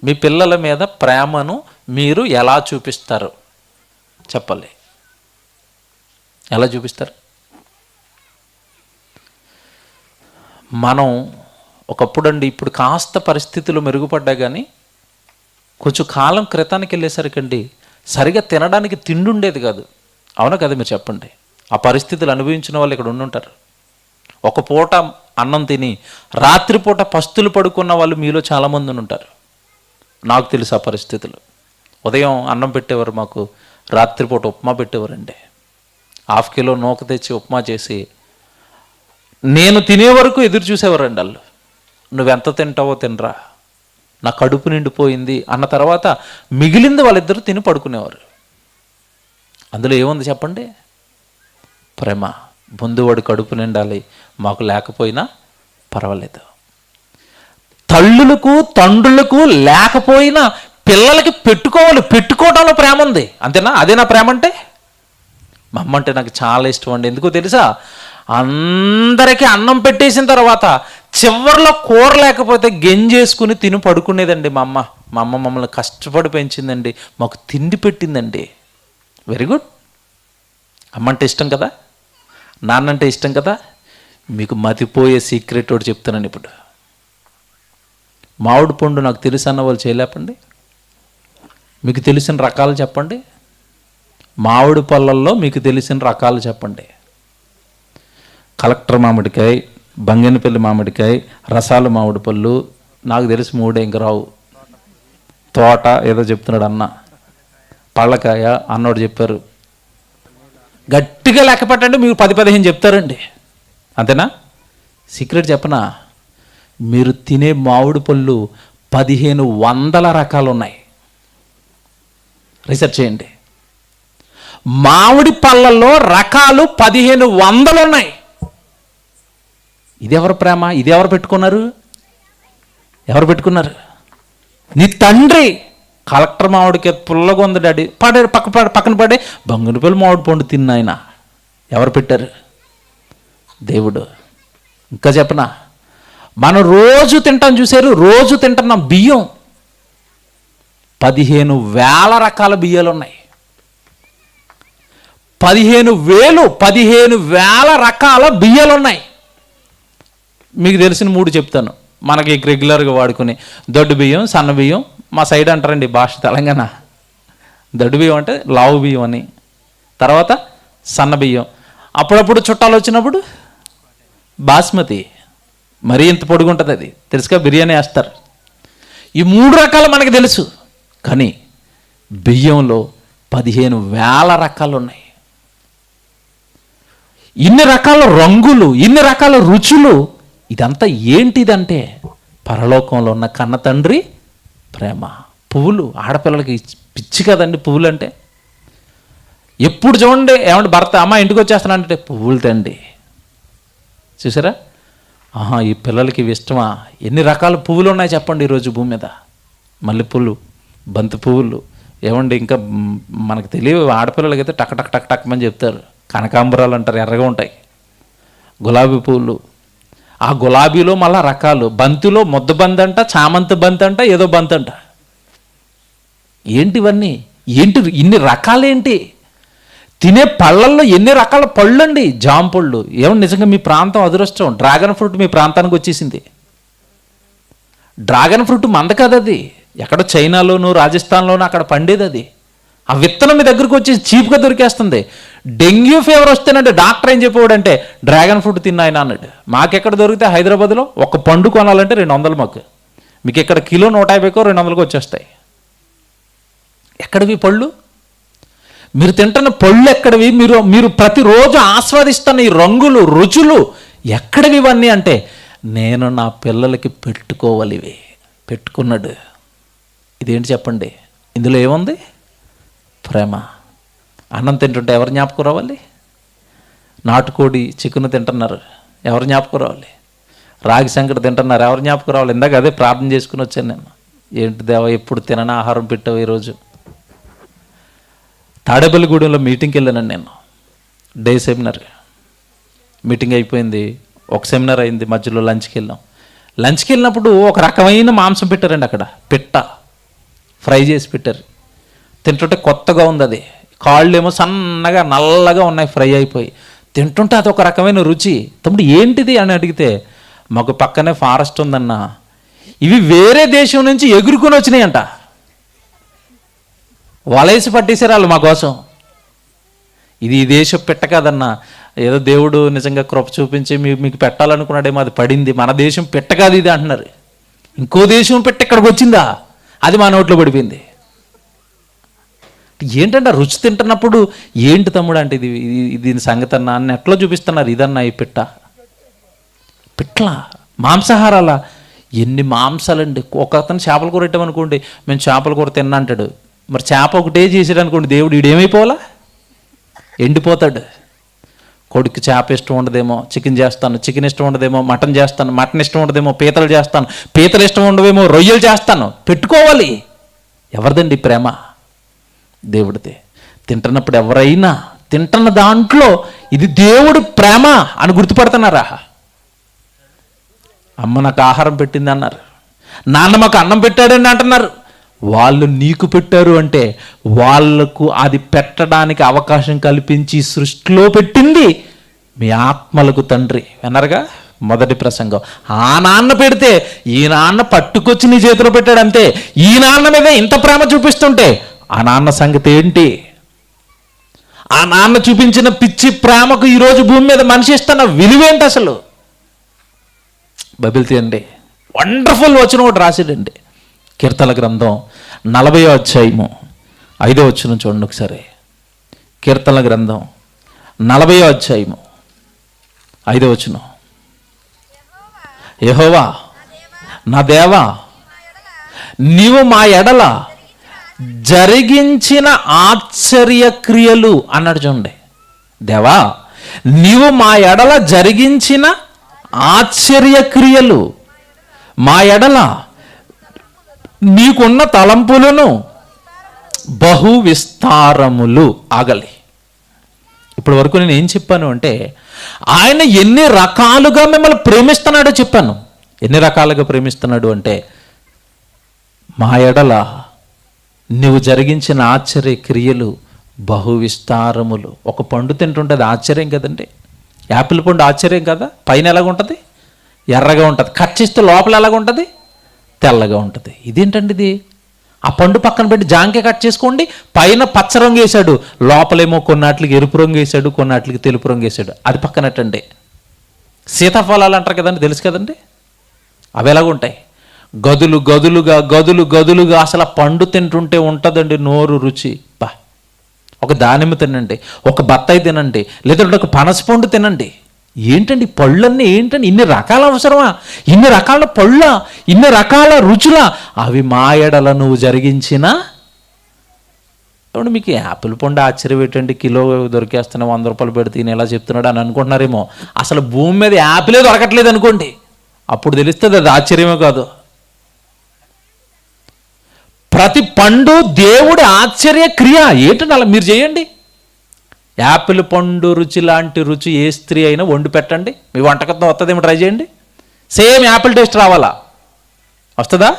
మీ పిల్లల మీద ప్రేమను మీరు ఎలా చూపిస్తారు చెప్పాలి? ఎలా చూపిస్తారు? మనం ఒకప్పుడు అండి, ఇప్పుడు కాస్త పరిస్థితులు మెరుగుపడ్డా కానీ కొంచెం కాలం క్రితానికి వెళ్ళేసరికండి సరిగా తినడానికి తిండి ఉండేది కాదు. అవునా కదా? మీరు చెప్పండి. ఆ పరిస్థితులు అనుభవించిన వాళ్ళు ఇక్కడ ఉండుంటారు. ఒక పూట అన్నం తిని రాత్రిపూట పస్తులు పడుకున్న వాళ్ళు మీలో చాలామంది ఉంటారు. నాకు తెలుసు ఆ పరిస్థితులు. ఉదయం అన్నం పెట్టేవారు, మాకు రాత్రిపూట ఉప్మా పెట్టేవారండి. 1/2 కిలో నూక తెచ్చి ఉప్మా చేసి నేను తినే వరకు ఎదురు చూసేవారండి వాళ్ళు. నువ్వెంత తింటావో తినరా, నా కడుపు నిండిపోయింది అన్న తర్వాత మిగిలింది వాళ్ళిద్దరూ తిని పడుకునేవారు. అందులో ఏముంది చెప్పండి? ప్రేమ. ముందువాడు కడుపు నిండాలి, మాకు లేకపోయినా పర్వాలేదు. తల్లులకు తండ్రులకు లేకపోయినా పిల్లలకి పెట్టుకోవడంలో ప్రేమ ఉంది, అంతేనా? అదేనా ప్రేమ అంటే? మా అమ్మ అంటే నాకు చాలా ఇష్టం అండి. ఎందుకో తెలుసా? అందరికీ అన్నం పెట్టేసిన తర్వాత చివరిలో కూర లేకపోతే గెంజేసుకుని తిని పడుకునేదండి మా అమ్మ. మమ్మల్ని కష్టపడి పెంచిందండి, మాకు తిండి పెట్టిందండి. Very good. అమ్మ అంటే ఇష్టం కదా, నాన్నంటే ఇష్టం కదా. మీకు మతిపోయే సీక్రెట్ ఒకటి చెప్తున్నాను ఇప్పుడు. మామిడి పండు నాకు తెలుసు అన్న వాళ్ళు చేయలేపండి. మీకు తెలిసిన రకాలు చెప్పండి. మామిడి పళ్ళల్లో మీకు తెలిసిన రకాలు చెప్పండి. కలెక్టర్ మామిడికాయ, బంగినపల్లి మామిడికాయ, రసాలు మామిడి పళ్ళు, నాకు తెలిసి 3 ఇంక రావు. తోట ఏదో చెప్తున్నాడు అన్న, పళ్ళకాయ అన్నోడు చెప్పారు. గట్టిగా లెక్క పెట్టండి, మీకు 10-15 చెప్తారండి. అంతేనా? సీక్రెట్ చెప్పనా? మీరు తినే మామిడి పళ్ళు 1500 రకాలు ఉన్నాయి. రీసెర్చ్ చేయండి. మామిడి పళ్ళల్లో రకాలు 1500 ఉన్నాయి. ఇది ఎవరి ప్రేమ? ఇది ఎవరు పెట్టుకున్నారు? ఎవరు పెట్టుకున్నారు? నీ తండ్రి. కలెక్టర్ మామిడికి పుల్లగా ఉంది డాడీ, పక్కన పడే బంగునిపల్లి మామిడి పండు తిన్నాయన. ఎవరు పెట్టారు? దేవుడు. ఇంకా చెప్పనా, మనం రోజు తింటాం చూసారు, రోజు తింటున్నాం బియ్యం. 15,000 రకాల బియ్యాలు ఉన్నాయి. 15,000 రకాల బియ్యాలు ఉన్నాయి. మీకు తెలిసిన 3 చెప్తాను. మనకి రెగ్యులర్గా వాడుకుని దొడ్డు బియ్యం, సన్న బియ్యం, మా సైడ్ అంటారండి భాష తెలంగాణ. దొడ్డు బియ్యం అంటే లావు బియ్యం అని, తర్వాత సన్న బియ్యం, అప్పుడప్పుడు చుట్టాలు వచ్చినప్పుడు బాస్మతి, మరీ ఇంత పొడుగుంటుంది అది, తెలుసుగా, బిర్యానీ వేస్తారు. ఈ 3 రకాలు మనకి తెలుసు. కానీ బియ్యంలో 15,000 రకాలు ఉన్నాయి. ఇన్ని రకాల రంగులు, ఇన్ని రకాల రుచులు. ఇదంతా ఏంటిదంటే పరలోకంలో ఉన్న కన్న తండ్రి ప్రేమ. పువ్వులు ఆడపిల్లలకి పిచ్చి కదండి పువ్వులు అంటే. ఎప్పుడు చూడండి, ఏమంటే భర్త అమ్మ ఇంటికి వచ్చేస్తానంటే పువ్వులు తండి. చూసారా? ఈ పిల్లలకి ఇవి ఇష్టమా? ఎన్ని రకాల పువ్వులు ఉన్నాయి చెప్పండి ఈరోజు భూమి మీద. మల్లెపూలు, బంతి పువ్వులు, ఏమండి ఇంకా మనకు తెలియవు. ఆడపిల్లలకైతే టక్ టక్ టక్ టక్ అని చెప్తారు. కనకాంబరాలు అంటారు, ఎర్రగా ఉంటాయి. గులాబీ పువ్వులు, ఆ గులాబీలో మళ్ళా రకాలు. బంతిలో ముద్ద బంతి అంట, చామంతి బంతి అంట, ఏదో బంతి అంట. ఏంటివన్నీ? ఏంటి ఇన్ని రకాలేంటి? తినే పళ్ళల్లో ఎన్ని రకాల పళ్ళు అండి. జామ పళ్ళు. ఏమన్నా నిజంగా మీ ప్రాంతం అదృష్టం, డ్రాగన్ ఫ్రూట్ మీ ప్రాంతానికి వచ్చేసింది. డ్రాగన్ ఫ్రూట్ మంద కదా అది, ఎక్కడో చైనాలోను రాజస్థాన్లోనూ అక్కడ పండేది అది. ఆ విత్తనం మీ దగ్గరకు వచ్చి చీప్గా దొరికేస్తుంది. డెంగ్యూ ఫీవర్ వస్తేనంటే డాక్టర్ ఏం చెప్పాడంటే డ్రాగన్ ఫ్రూట్ తిన్నాయన అన్నాడు. మాకెక్కడ దొరికితే హైదరాబాద్లో ఒక పండు కొనాలంటే 200 మాకు. మీకు ఇక్కడ కిలో 150కో 200కో వచ్చేస్తాయి. ఎక్కడివి పళ్ళు? మీరు తింటున్న పళ్ళు ఎక్కడివి? మీరు ప్రతిరోజు ఆస్వాదిస్తున్న ఈ రంగులు, రుచులు ఎక్కడివి ఇవన్నీ అంటే నేను నా పిల్లలకి పెట్టుకోవాలి. ఇవి పెట్టుకున్నాడు. ఇదేంటి చెప్పండి? ఇందులో ఏముంది? ప్రేమ. అన్నం తింటుంటే ఎవరు జ్ఞాపకం రావాలి? నాటుకోడి చికెన్ తింటున్నారు, ఎవరు జ్ఞాపకం రావాలి? రాగి సంకటి తింటున్నారు, ఎవరు జ్ఞాపకం రావాలి? ఇందాక అదే ప్రార్థన చేసుకుని వచ్చాను నేను. ఏంటి దేవా ఎప్పుడు తినని ఆహారం పెట్టావు ఈరోజు. తాడేపల్లిగూడెంలో మీటింగ్కి వెళ్ళానండి నేను. డే సెమినార్ మీటింగ్ అయిపోయింది, ఒక సెమినార్ అయింది, మధ్యలో లంచ్కి వెళ్ళాం. లంచ్కి వెళ్ళినప్పుడు ఒక రకమైన మాంసం పెట్టారండి అక్కడ. పిట్ట ఫ్రై చేసి పెట్టారు. తింటుంటే కొత్తగా ఉంది అది. కాళ్ళు ఏమో సన్నగా నల్లగా ఉన్నాయి, ఫ్రై అయిపోయి. తింటుంటే అది ఒక రకమైన రుచి. తమ్ముడు ఏంటిది అని అడిగితే మాకు పక్కనే ఫారెస్ట్ ఉందన్న, ఇవి వేరే దేశం నుంచి ఎగురుకొని వచ్చినాయంట. వలేసి పట్టేశారు వాళ్ళు మా కోసం. ఇది ఈ దేశం పెట్ట కాదన్నా, ఏదో దేవుడు నిజంగా కృప చూపించి మీకు పెట్టాలనుకున్నాడేమో, అది పడింది. మన దేశం పెట్ట కాదు ఇది అంటున్నారు. ఇంకో దేశం పెట్ట ఇక్కడికి వచ్చిందా, అది మా నోట్లో పడిపోయింది. ఏంటంటే రుచి తింటున్నప్పుడు ఏంటి తమ్ముడు అంటే దీని సంగతి అన్న అని ఎట్లా చూపిస్తున్నారు. ఇదన్నా ఈ పిట్ల మాంసాహారాల ఎన్ని మాంసాలండి. ఒక అతను చేపల కూర పెట్టామనుకోండి, మేము చేపల కూర తిన్నా అంటాడు. మరి చేప ఒకటే చేసాడు అనుకోండి, దేవుడు ఈడేమైపోవాలా? ఎండిపోతాడు. కొడుకు చేప ఇష్టం ఉండదేమో, చికెన్ చేస్తాను. చికెన్ ఇష్టం ఉండదేమో, మటన్ చేస్తాను. మటన్ ఇష్టం ఉండదేమో, పీతలు చేస్తాను. పీతలు ఇష్టం ఉండవేమో, రొయ్యలు చేస్తాను. పెట్టుకోవాలి. ఎవరిదండి ప్రేమ? దేవుడితే. తింటున్నప్పుడు ఎవరైనా తింటున్న దాంట్లో ఇది దేవుడు ప్రేమ అని గుర్తుపడుతున్నారా? అమ్మ నాకు ఆహారం పెట్టింది అన్నారు, నాన్న మాకు అన్నం పెట్టాడని అంటున్నారు. వాళ్ళు నీకు పెట్టారు అంటే వాళ్లకు అది పెట్టడానికి అవకాశం కల్పించి సృష్టిలో పెట్టింది మీ ఆత్మలకు తండ్రి. విన్నారుగా మొదటి ప్రసంగం. ఆ నాన్న పెడితే ఈ నాన్న పట్టుకొచ్చి నీ చేతిలో పెట్టాడు అంతే. ఈ నాన్న మీద ఇంత ప్రేమ చూపిస్తుంటే ఆ నాన్న సంగతి ఏంటి? ఆ నాన్న చూపించిన పిచ్చి ప్రేమకు ఈరోజు భూమి మీద మనిషి ఇస్తున్న విలువేంటి అసలు? బైబిల్ తీయండి, వండర్ఫుల్ వచనం ఒకటి రాసాడండి. కీర్తనల గ్రంథం 40వ అధ్యాయము 5వ వచనం చూడండి ఒకసారి. కీర్తనల గ్రంథం 40వ అధ్యాయము 5వ వచనం. యెహోవా నా దేవా నీవు మా ఎడల జరిగించిన ఆశ్చర్య క్రియలు అన్నాడు చూడండి. దేవా, నీవు మా ఎడల జరిగించిన ఆశ్చర్య క్రియలు, మా ఎడల నీకున్న తలంపులను బహు విస్తారములు. ఆగలి. ఇప్పటి వరకు నేను ఏం చెప్పాను అంటే, ఆయన ఎన్ని రకాలుగా మిమ్మల్ని ప్రేమిస్తున్నాడో చెప్పాను. ఎన్ని రకాలుగా ప్రేమిస్తున్నాడు అంటే, మా ఎడల నువ్వు జరిగించిన ఆశ్చర్య క్రియలు బహు విస్తారములు. ఒక పండు తింటుంటే అది ఆశ్చర్యం కదండి. యాపిల్ పండు ఆశ్చర్యం కదా. పైన ఎలాగుంటుంది? ఎర్రగా ఉంటుంది. కట్ చేస్తే లోపల ఎలాగుంటుంది? తెల్లగా ఉంటుంది. ఇదేంటండి ఇది? ఆ పండు పక్కన పెట్టి జాంకాయ కట్ చేసుకోండి, పైన పచ్చ రంగు వేసాడు, లోపలేమో కొన్నాట్లకి ఎరుపు రంగు వేసాడు, కొన్నాట్లకి తెలుపు రంగు వేసాడు. అది పక్కనట్టండి. సీతాఫలాలు అంటారు కదండి, తెలుసు కదండి. అవి ఎలాగుంటాయి? గదులు గదులుగా గదులు గదులుగా. అసలు ఆ పండు తింటుంటే ఉంటుందండి నోరు రుచి. బా, ఒక దానిమ్మ తినండి, ఒక బత్తాయి తినండి, లేదంటే ఒక పనస పండు తినండి. ఏంటండి పళ్ళన్నీ? ఏంటండి ఇన్ని రకాల అవసరమా? ఇన్ని రకాల పళ్ళ, ఇన్ని రకాల రుచుల? అవి మా ఎడల నువ్వు జరిగించిన. మీకు యాపిల్ పండు ఆశ్చర్యం ఏంటండి? కిలో దొరికేస్తున్నా 100 రూపాయలు పెడితే ఈయన ఎలా చెప్తున్నాడు అని అనుకుంటున్నారేమో. అసలు భూమి మీద యాపిలే దొరకట్లేదు అనుకోండి, అప్పుడు తెలుస్తుంది అది ఆశ్చర్యమే కాదు. ప్రతి పండు దేవుడి ఆశ్చర్య క్రియ. ఏంటంటే అలా మీరు చేయండి. యాపిల్ పండు రుచి లాంటి రుచి ఏ స్త్రీ అయినా వండి పెట్టండి, మీ వంటకత్వం వస్తుందేమో, ట్రై చేయండి. సేమ్ యాపిల్ టేస్ట్ రావాలా? వస్తుందా?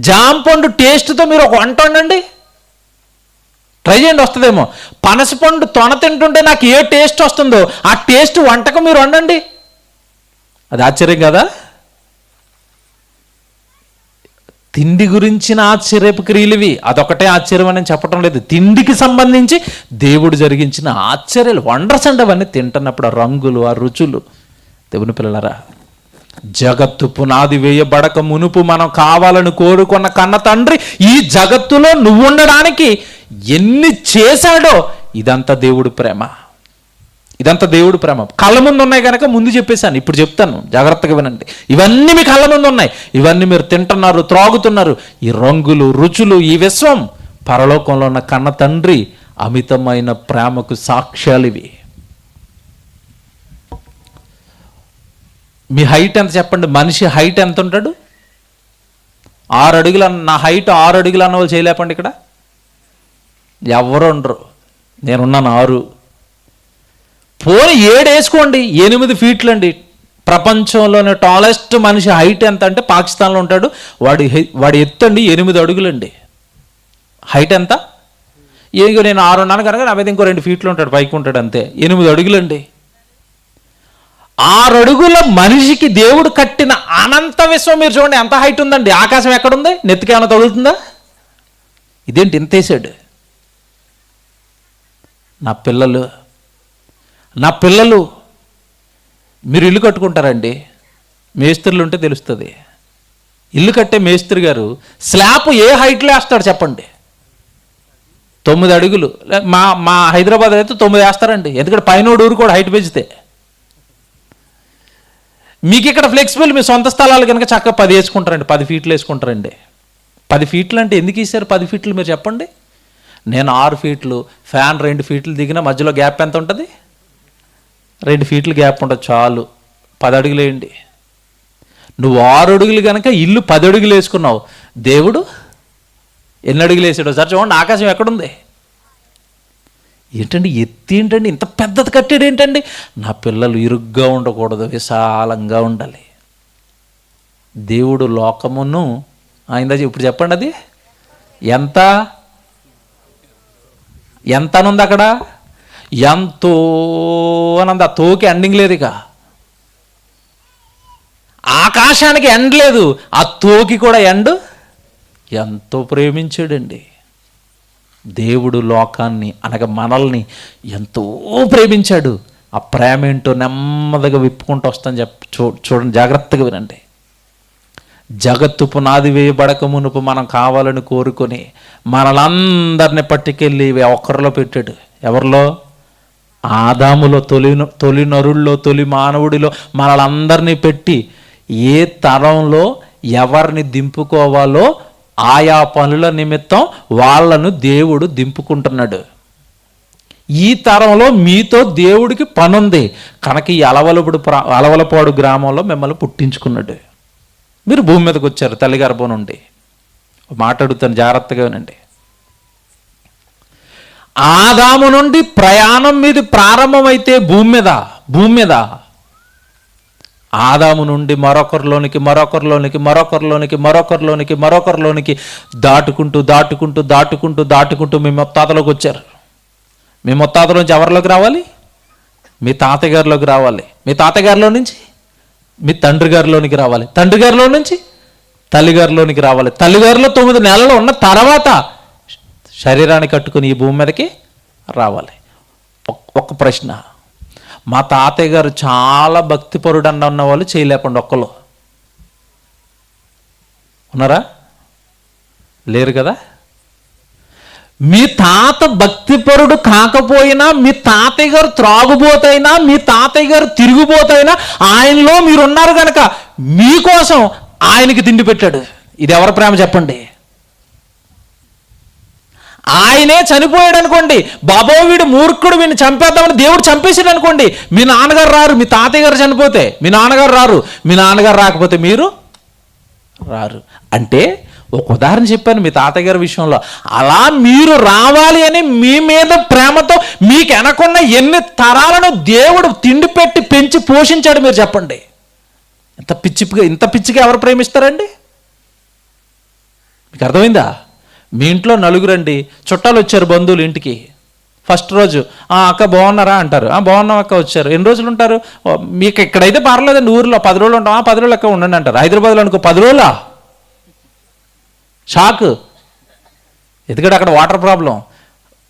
జామ పండు టేస్ట్తో మీరు ఒక వంట వండండి, ట్రై చేయండి, వస్తుందేమో. పనస పండు తొన తింటుంటే నాకు ఏ టేస్ట్ వస్తుందో ఆ టేస్ట్ వంటకం మీరు వండండి. అది ఆశ్చర్యం కదా? తిండి గురించిన ఆశ్చర్యపు క్రియలువి. అదొకటే ఆశ్చర్యం అని చెప్పడం లేదు. తిండికి సంబంధించి దేవుడు జరిగించిన ఆశ్చర్యాలు, వండర్స్ అంటే అవన్నీ తింటున్నప్పుడు ఆ రంగులు, ఆ రుచులు. దేవుని పిల్లలారా, జగత్తు పునాది వేయబడక మునుపు మనం కావాలని కోరుకున్న కన్న తండ్రి ఈ జగత్తులో నువ్వు ఉండడానికి ఎన్ని చేశాడో. ఇదంతా దేవుడు ప్రేమ, ఇదంతా దేవుడు ప్రేమ. కళ్ళ ముందు ఉన్నాయి కనుక ముందు చెప్పేశాను, ఇప్పుడు చెప్తాను, జాగ్రత్తగా వినండి. ఇవన్నీ మీ కళ్ళ ముందు ఉన్నాయి, ఇవన్నీ మీరు తింటున్నారు, త్రాగుతున్నారు. ఈ రంగులు, రుచులు, ఈ విశ్వం పరలోకంలో ఉన్న కన్న తండ్రి అమితమైన ప్రేమకు సాక్ష్యాలు ఇవి. మీ హైట్ ఎంత చెప్పండి? మనిషి హైట్ ఎంత ఉంటాడు? 6 అడుగులు. నా హైట్ 6 అడుగులు అన్న వాళ్ళు చేయలేపండి. ఇక్కడ ఎవరు ఉండరు, నేనున్నాను 6. పోనీ 7 వేసుకోండి, 8 ఫీట్లు అండి. ప్రపంచంలోనే టాలెస్ట్ మనిషి హైట్ ఎంత అంటే పాకిస్తాన్లో ఉంటాడు, వాడి ఎత్తు అండి 8 అడుగులండి. హైట్ ఎంత? నేను 6 ఉన్నాను కనుక నా మీద ఇంకో 2 ఫీట్లు ఉంటాడు, పైకి ఉంటాడు, అంతే. 8 అడుగులండి. 6 అడుగుల మనిషికి దేవుడు కట్టిన అనంత విశ్వం మీరు చూడండి ఎంత హైట్ ఉందండి. ఆకాశం ఎక్కడుంది? నెత్తికి ఏమైనా తగులుతుందా? ఇదేంటి ఇంత వేసాడు? నా పిల్లలు మీరు ఇల్లు కట్టుకుంటారండి, మేస్త్రులు ఉంటే తెలుస్తుంది. ఇల్లు కట్టే మేస్త్రి గారు స్లాబ్ ఏ హైట్లో వేస్తాడు చెప్పండి? 9 అడుగులు. మా హైదరాబాద్ అయితే 9 వేస్తారండి, ఎందుకంటే పైన ఊరు కూడా హైట్ పెంచితే. మీకు ఇక్కడ ఫ్లెక్సిబుల్, మీ సొంత స్థలాలు కనుక చక్కగా 10 వేసుకుంటారండి, 10 ఫీట్లు వేసుకుంటారండి. 10 ఫీట్లు అంటే ఎందుకు ఇస్తారు 10 ఫీట్లు మీరు చెప్పండి? నేను 6 ఫీట్లు, ఫ్యాన్ 2 ఫీట్లు దిగిన మధ్యలో గ్యాప్ ఎంత ఉంటుంది? 2 ఫీట్లు గ్యాప్ ఉంటుంది చాలు. 10 అడుగులు వేయండి. నువ్వు 6 అడుగులు కనుక ఇల్లు 10 అడుగులు వేసుకున్నావు, దేవుడు ఎన్ని అడుగులు వేసాడు సార్ చూడండి. ఆకాశం ఎక్కడుంది? ఏంటండి ఎత్తి ఏంటండి ఇంత పెద్దది కట్టాడు ఏంటండి? నా పిల్లలు ఇరుగ్గా ఉండకూడదు, విశాలంగా ఉండాలి. దేవుడు లోకమును ఆయన ఇప్పుడు చెప్పండి, అది ఎంత ఎంత అనుంది అక్కడ? ఎంతో అనంది. ఆ తోకి ఎండింగ్ లేదు. ఇక ఆకాశానికి ఎండ్ లేదు, ఆ తోకి కూడా ఎండ్. ఎంతో ప్రేమించాడండి దేవుడు లోకాన్ని, అనగా మనల్ని ఎంతో ప్రేమించాడు. ఆ ప్రేమ ఏంటో నెమ్మదిగా విప్పుకుంటూ వస్తాను చూడండి, జాగ్రత్తగా వినండి. జగత్తు పునాది వేయబడక మునుపు మనం కావాలని కోరుకొని మనలందరినీ పట్టుకెళ్ళి ఒక్కరిలో పెట్టాడు. ఎవరిలో? ఆదాములో, తొలి నరుల్లో, తొలి మానవుడిలో మనలందరినీ పెట్టి ఏ తరంలో ఎవరిని దింపుకోవాలో ఆయా పనుల నిమిత్తం వాళ్ళను దేవుడు దింపుకుంటున్నాడు. ఈ తరంలో మీతో దేవుడికి పనుంది కనుక ఈ అలవలపాడు గ్రామంలో మిమ్మల్ని పుట్టించుకున్నాడు. మీరు భూమి మీదకి వచ్చారు తల్లి గర్భం నుండి. మాట్లాడుతాను జాగ్రత్తగా వినండి. ఆదాము నుండి ప్రయాణం మీది ప్రారంభమైతే భూమి మీద ఆదాము నుండి మరొకరిలోనికి దాటుకుంటూ మీ ముత్తాతలోకి వచ్చారు. మీ ముత్తాతలోంచి ఎవరిలోకి రావాలి? మీ తాతయ్య గారిలోకి రావాలి. మీ తాతయ్య గారిలో నుంచి మీ తండ్రి గారిలోనికి రావాలి. తండ్రి గారిలో నుంచి తల్లిగారిలోనికి రావాలి. తల్లిగారిలో 9 నెలలు ఉన్న తర్వాత శరీరాన్ని కట్టుకుని ఈ భూమి మీదకి రావాలి. ఒక్క ప్రశ్న, మా తాతయ్య గారు చాలా భక్తిపరుడు అన్న వాళ్ళు చేయలేకుండా ఒక్కలో ఉన్నారా? లేరు కదా. మీ తాత భక్తిపరుడు కాకపోయినా, మీ తాతయ్య గారు త్రాగుబోతైనా, మీ తాతయ్య గారు తిరుగుబోతైనా ఆయనలో మీరున్నారు కనుక మీకోసం ఆయనకి తిండి పెట్టాడు. ఇది ఎవరి ప్రేమ చెప్పండి? ఆయనే చనిపోయాడు అనుకోండి, బాబో వీడు మూర్ఖుడు, వీడిని చంపేద్దామని దేవుడు చంపేసాడు అనుకోండి, మీ నాన్నగారు రారు. మీ తాతయ్య గారు చనిపోతే మీ నాన్నగారు రారు. మీ నాన్నగారు రాకపోతే మీరు రారు. అంటే ఒక ఉదాహరణ చెప్పాను మీ తాతయ్య గారి విషయంలో. అలా మీరు రావాలి అని మీ మీద ప్రేమతో మీకు వెనకున్న ఎన్ని తరాలను దేవుడు తిండి పెట్టి పెంచి పోషించాడు. మీరు చెప్పండి, ఇంత పిచ్చిగా ఎవరు ప్రేమిస్తారండి? మీకు అర్థమైందా? మీ ఇంట్లో నలుగురండి, చుట్టాలు వచ్చారు బంధువులు ఇంటికి. ఫస్ట్ రోజు అక్క బాగున్నారా అంటారు. బాగున్నాం అక్క వచ్చారు. ఎన్ని రోజులు ఉంటారు? మీకు ఇక్కడైతే పర్లేదండి, ఊర్లో 10 రోజులు ఉంటాం. 10 రోజులు అక్క ఉండండి అంటారు. హైదరాబాద్లో అనుకో 10 రోజులా షాక్. ఎందుకంటే అక్కడ వాటర్ ప్రాబ్లం.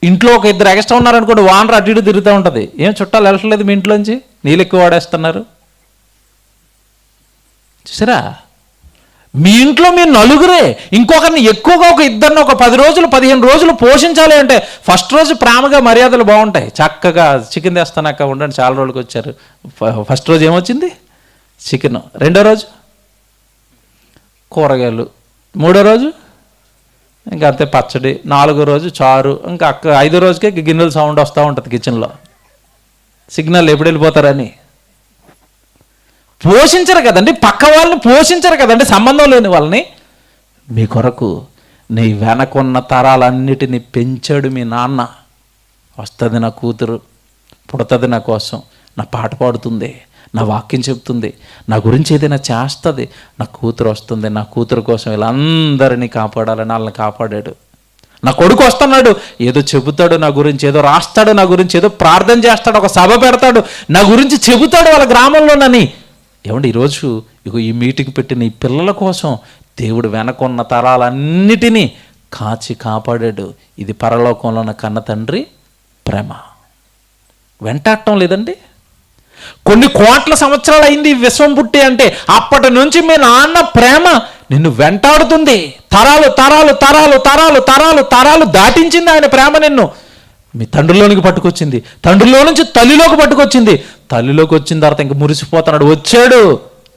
ఇంట్లో ఒక 2 ఎక్స్ట్రా ఉన్నారనుకోండి, వానర్ అటు ఇటు తిరుగుతూ ఉంటుంది. ఏం చుట్టాలు వెళ్ళట్లేదు మీ ఇంట్లోంచి, నీళ్ళు ఎక్కువ వాడేస్తున్నారు. చూసారా? మీ ఇంట్లో మీరు నలుగురే, ఇంకొకరిని ఎక్కువగా ఒక ఇద్దరిని ఒక 10 రోజులు 15 రోజులు పోషించాలి అంటే ఫస్ట్ రోజు ప్రేమగా మర్యాదలు బాగుంటాయి. చక్కగా చికెన్ తెస్తానక్క ఉండండి, చాలా రోజులకి వచ్చారు. ఫస్ట్ రోజు ఏమొచ్చింది? చికెన్. రెండో రోజు కూరగాయలు. మూడో రోజు ఇంకా అంతే పచ్చడి. 4వ రోజు చారు. ఇంకా 5వ రోజుకే గిన్నెలు సౌండ్ వస్తూ ఉంటుంది కిచెన్లో. సిగ్నల్ ఎప్పుడు వెళ్ళిపోతారని. పోషించరు కదండి, పక్క వాళ్ళని పోషించరు కదండి, సంబంధం లేని వాళ్ళని. మీ కొరకు నీ వెనకున్న తరాలన్నిటినీ పెంచాడు మీ నాన్న. వస్తుంది నా కూతురు, పుడుతుంది నా కోసం, నా పాట పాడుతుంది, నా వాక్యం చెప్తుంది, నా గురించి ఏదైనా చేస్తుంది, నా కూతురు వస్తుంది, నా కూతురు కోసం వీళ్ళందరినీ కాపాడాలని వాళ్ళని కాపాడాడు. నా కొడుకు వస్తున్నాడు, ఏదో చెబుతాడు నా గురించి, ఏదో రాస్తాడు నా గురించి, ఏదో ప్రార్థన చేస్తాడు, ఒక సభ పెడతాడు, నా గురించి చెబుతాడు వాళ్ళ గ్రామంలోనని. ఏమండి ఈరోజు ఈ మీటింగ్ పెట్టిన ఈ పిల్లల కోసం దేవుడు వెనకున్న తరాలన్నిటినీ కాచి కాపాడాడు. ఇది పరలోకంలో ఉన్న కన్న తండ్రి ప్రేమ. వెంటాడటం లేదండి. కొన్ని కోట్ల సంవత్సరాలు అయింది విశ్వం పుట్టి అంటే, అప్పటి నుంచి మీ నాన్న ప్రేమ నిన్ను వెంటాడుతుంది. తరాలు తరాలు తరాలు తరాలు తరాలు తరాలు దాటించింది ఆయన ప్రేమ. నిన్ను మీ తండ్రిలోనికి పట్టుకొచ్చింది, తండ్రిలో నుంచి తల్లిలోకి పట్టుకొచ్చింది. తల్లిలోకి వచ్చిన తర్వాత ఇంక మురిసిపోతున్నాడు. వచ్చాడు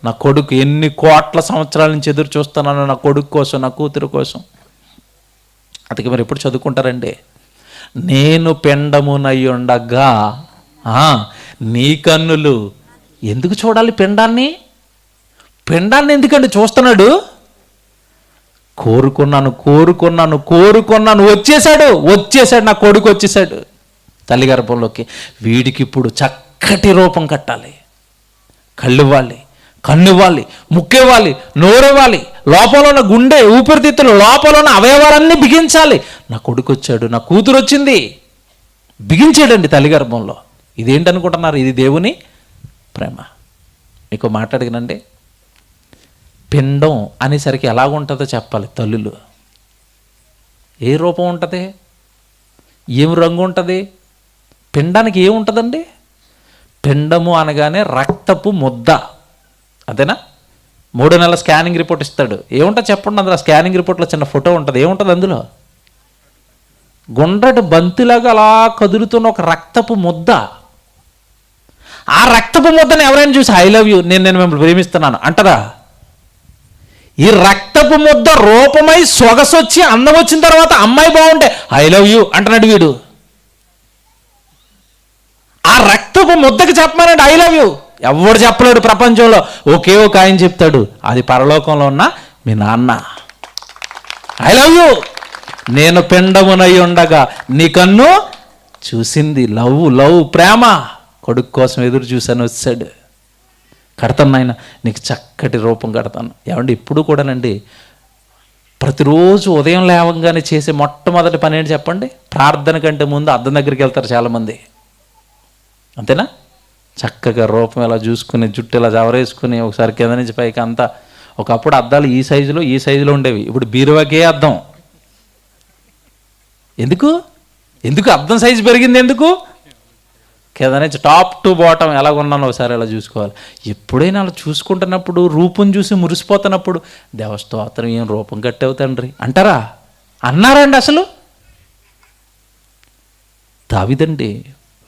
నా కొడుకు. ఎన్ని కోట్ల సంవత్సరాల నుంచి ఎదురు చూస్తున్నాను నా కొడుకు కోసం, నా కూతురు కోసం. అందుకే మరి ఎప్పుడు చదువుకుంటారండి? నేను పెండమునయ్యుండగా నీ కన్నులు ఎందుకు చూడాలి పిండాన్ని? పిండాన్ని ఎందుకండి చూస్తున్నాడు? కోరుకున్నాను వచ్చేసాడు నా కొడుకు వచ్చేసాడు తల్లి గర్భంలోకి. వీడికి ఇప్పుడు చక్కటి రూపం కట్టాలి. కళ్ళివ్వాలి, కన్నివ్వాలి, ముక్కివ్వాలి, నోరివ్వాలి, లోపల ఉన్న గుండె ఊపిరితిత్తులు లోపల ఉన్న అవయవాలన్నీ బిగించాలి. నా కొడుకు వచ్చాడు, నా కూతురు వచ్చింది, బిగించాడండి తల్లి గర్భంలో. ఇదేంటనుకుంటున్నారు? ఇది దేవుని ప్రేమ. మీకు మాట్లాడినండి, పిండం అనేసరికి ఎలాగుంటుందో చెప్పాలి. తల్లులు ఏ రూపం ఉంటుంది, ఏం రంగు ఉంటుంది? పిండానికి ఏముంటుందండి? పిండము అనగానే రక్తపు ముద్ద, అదేనా? 3 నెలల స్కానింగ్ రిపోర్ట్ ఇస్తాడు. ఏముంటుంది చెప్పండి అందులో? స్కానింగ్ రిపోర్ట్లో చిన్న ఫోటో ఉంటుంది. ఏముంటుంది అందులో? గుండ్రటి బంతిలాగా అలా కదులుతున్న ఒక రక్తపు ముద్ద. ఆ రక్తపు ముద్దని ఎవరైనా చూసి ఐ లవ్ యూ, నేను మిమ్మల్ని ప్రేమిస్తున్నాను అంటారా? ఈ రక్తపు ముద్ద రూపమై సొగసొచ్చి అందం వచ్చిన తర్వాత అమ్మాయి బాగుంటే ఐ లవ్ యూ అంటున్నాడు వీడు. ఆ రక్తపు ముద్దకి చెప్పమన్నాడు ఐ లవ్ యూ. ఎవడు చెప్పలేడు ప్రపంచంలో, ఒకే ఒక ఆయన చెప్తాడు, అది పరలోకంలో ఉన్న మీ నాన్న. ఐ లవ్ యూ, నేను పిండమునై ఉండగా నీ కన్ను చూసింది. లవ్ లవ్ ప్రేమ. కొడుకు కోసం ఎదురు చూశాను, వచ్చాడు. కడతాను నాయన, నీకు చక్కటి రూపం కడతాను. ఏమండి ఇప్పుడు కూడానండి, ప్రతిరోజు ఉదయం లేవగానే చేసే మొట్టమొదటి పని ఏంటి చెప్పండి? ప్రార్థన కంటే ముందు అద్దం దగ్గరికి వెళ్తారు చాలామంది, అంతేనా? చక్కగా రూపం ఇలా చూసుకుని, జుట్టు ఇలా జవరేసుకుని, ఒకసారి కింద నుంచి పైకి అంతా. ఒకప్పుడు అద్దాలు ఈ సైజులో ఉండేవి, ఇప్పుడు బీరువాకే అద్దం. ఎందుకు అద్దం సైజు పెరిగింది? ఎందుకు? కింద నుంచి టాప్ టు బాటం ఎలా ఉన్నానో ఒకసారి అలా చూసుకోవాలి. ఎప్పుడైనా అలా చూసుకుంటున్నప్పుడు, రూపం చూసి మురిసిపోతున్నప్పుడు, దేవస్తోత్రం ఏం రూపం కట్టావు తండ్రి అంటారా? అన్నారండి అసలు? దావీదండి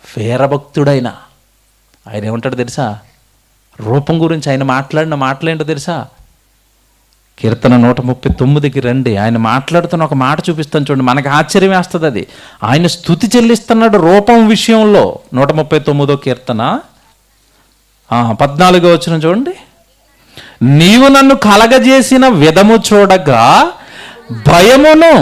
వీరభక్తుడైన ఆయన ఏమంటాడు తెలుసా? రూపం గురించి ఆయన మాట్లాడిన మాటలేంటో తెలుసా? కీర్తన 139కి రండి. ఆయన మాట్లాడుతున్న ఒక మాట చూపిస్తాను చూడండి, మనకి ఆశ్చర్యం వేస్తుంది. అది ఆయన స్తుతి చెల్లిస్తున్నాడు రూపం విషయంలో. 139వ కీర్తన 14వ వచనం చూడండి. నీవు నన్ను కలగజేసిన విధము చూడగా భయమును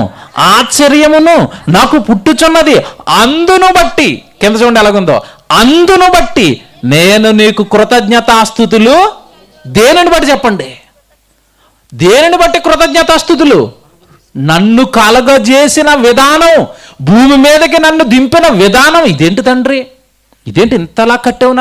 ఆశ్చర్యమును నాకు పుట్టుచున్నది, అందును బట్టి, కింద చూడండి ఎలాగుందో, అందును బట్టి నేను నీకు కృతజ్ఞతాస్తుతులు. దేనిని బట్టి చెప్పండి? దేనిని బట్టి కృతజ్ఞతాస్తుతులు? నన్ను కలగజేసిన విధానం, భూమి మీదకి నన్ను దింపిన విధానం. ఇదేంటి తండ్రి, ఇదేంటి ఇంతలా కట్టావు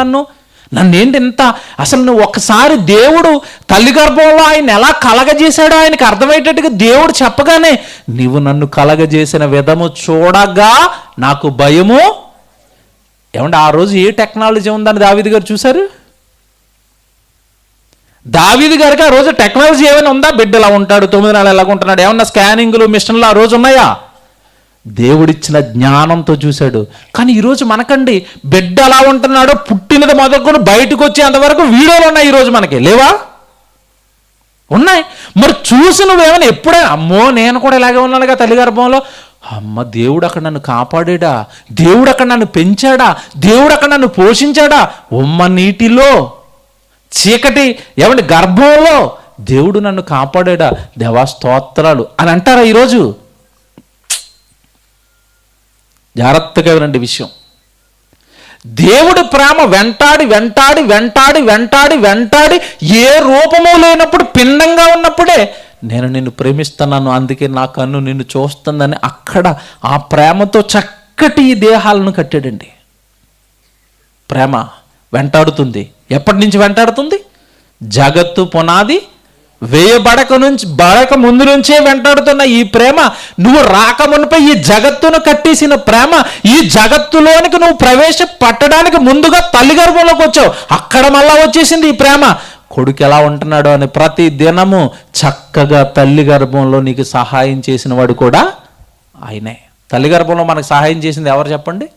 నన్నేంటి ఇంత? అసలు నువ్వు ఒకసారి దేవుడు తల్లి గర్భంలో ఆయన ఎలా కలగజేశాడో ఆయనకి అర్థమయ్యేటట్టుగా దేవుడు చెప్పగానే, నీవు నన్ను కలగజేసిన విధము చూడగా నాకు భయము. ఏమంటే ఆ రోజు ఏ టెక్నాలజీ ఉందని దావీదు గారు చూశారు? దావీదు గారికి ఆ రోజు టెక్నాలజీ ఏమైనా ఉందా? బిడ్డ ఎలా ఉంటాడు, 9 నెలలు ఎలాగ ఉంటున్నాడు, ఏమన్నా స్కానింగ్లు మిషన్లు ఆ రోజు ఉన్నాయా? దేవుడిచ్చిన జ్ఞానంతో చూశాడు. కానీ ఈరోజు మనకండి, బిడ్డ ఎలా ఉంటున్నాడో పుట్టినది మొదలుకొని బయటకు వచ్చేంతవరకు వీడియోలు ఉన్నాయి ఈరోజు మనకి, లేవా? ఉన్నాయి. మరి చూసి నువ్వేమైనా ఎప్పుడైనా, అమ్మో నేను కూడా ఇలాగే ఉన్నానుగా తల్లి గర్భంలో, అమ్మ దేవుడు అక్కడ నన్ను కాపాడాడా, దేవుడు అక్కడ నన్ను పెంచాడా, దేవుడు అక్కడ నన్ను పోషించాడా, ఉమ్మ నీటిలో చీకటి ఏమంటే గర్భంలో దేవుడు నన్ను కాపాడాడా, దేవా స్తోత్రాలు అని అంటారా ఈరోజు? జాగ్రత్తగా వినండి విషయం. దేవుడి ప్రేమ వెంటాడి వెంటాడి వెంటాడి వెంటాడి వెంటాడి ఏ రూపము లేనప్పుడు, పిండంగా ఉన్నప్పుడే నేను నిన్ను ప్రేమిస్తున్నాను, అందుకే నా కన్ను నిన్ను చూస్తుందని అక్కడ ఆ ప్రేమతో చక్కటి ఈ దేహాలను కట్టాడండి. ప్రేమ వెంటాడుతుంది. ఎప్పటి నుంచి వెంటాడుతుంది? జగత్తు పునాది బడక ముందు నుంచే వెంటాడుతున్న ఈ ప్రేమ, నువ్వు రాకమునిపై ఈ జగత్తును కట్టేసిన ప్రేమ, ఈ జగత్తులోనికి నువ్వు ప్రవేశపెట్టడానికి ముందుగా తల్లి గర్భంలోకి వచ్చావు, అక్కడ మళ్ళా వచ్చేసింది ఈ ప్రేమ. కొడుకు ఎలా ఉంటున్నాడు అని ప్రతి దినము చక్కగా తల్లి గర్భంలో నీకు సహాయం చేసిన వాడు కూడా ఆయనే. తల్లి గర్భంలో మనకు సహాయం చేసింది ఎవరు చెప్పండి?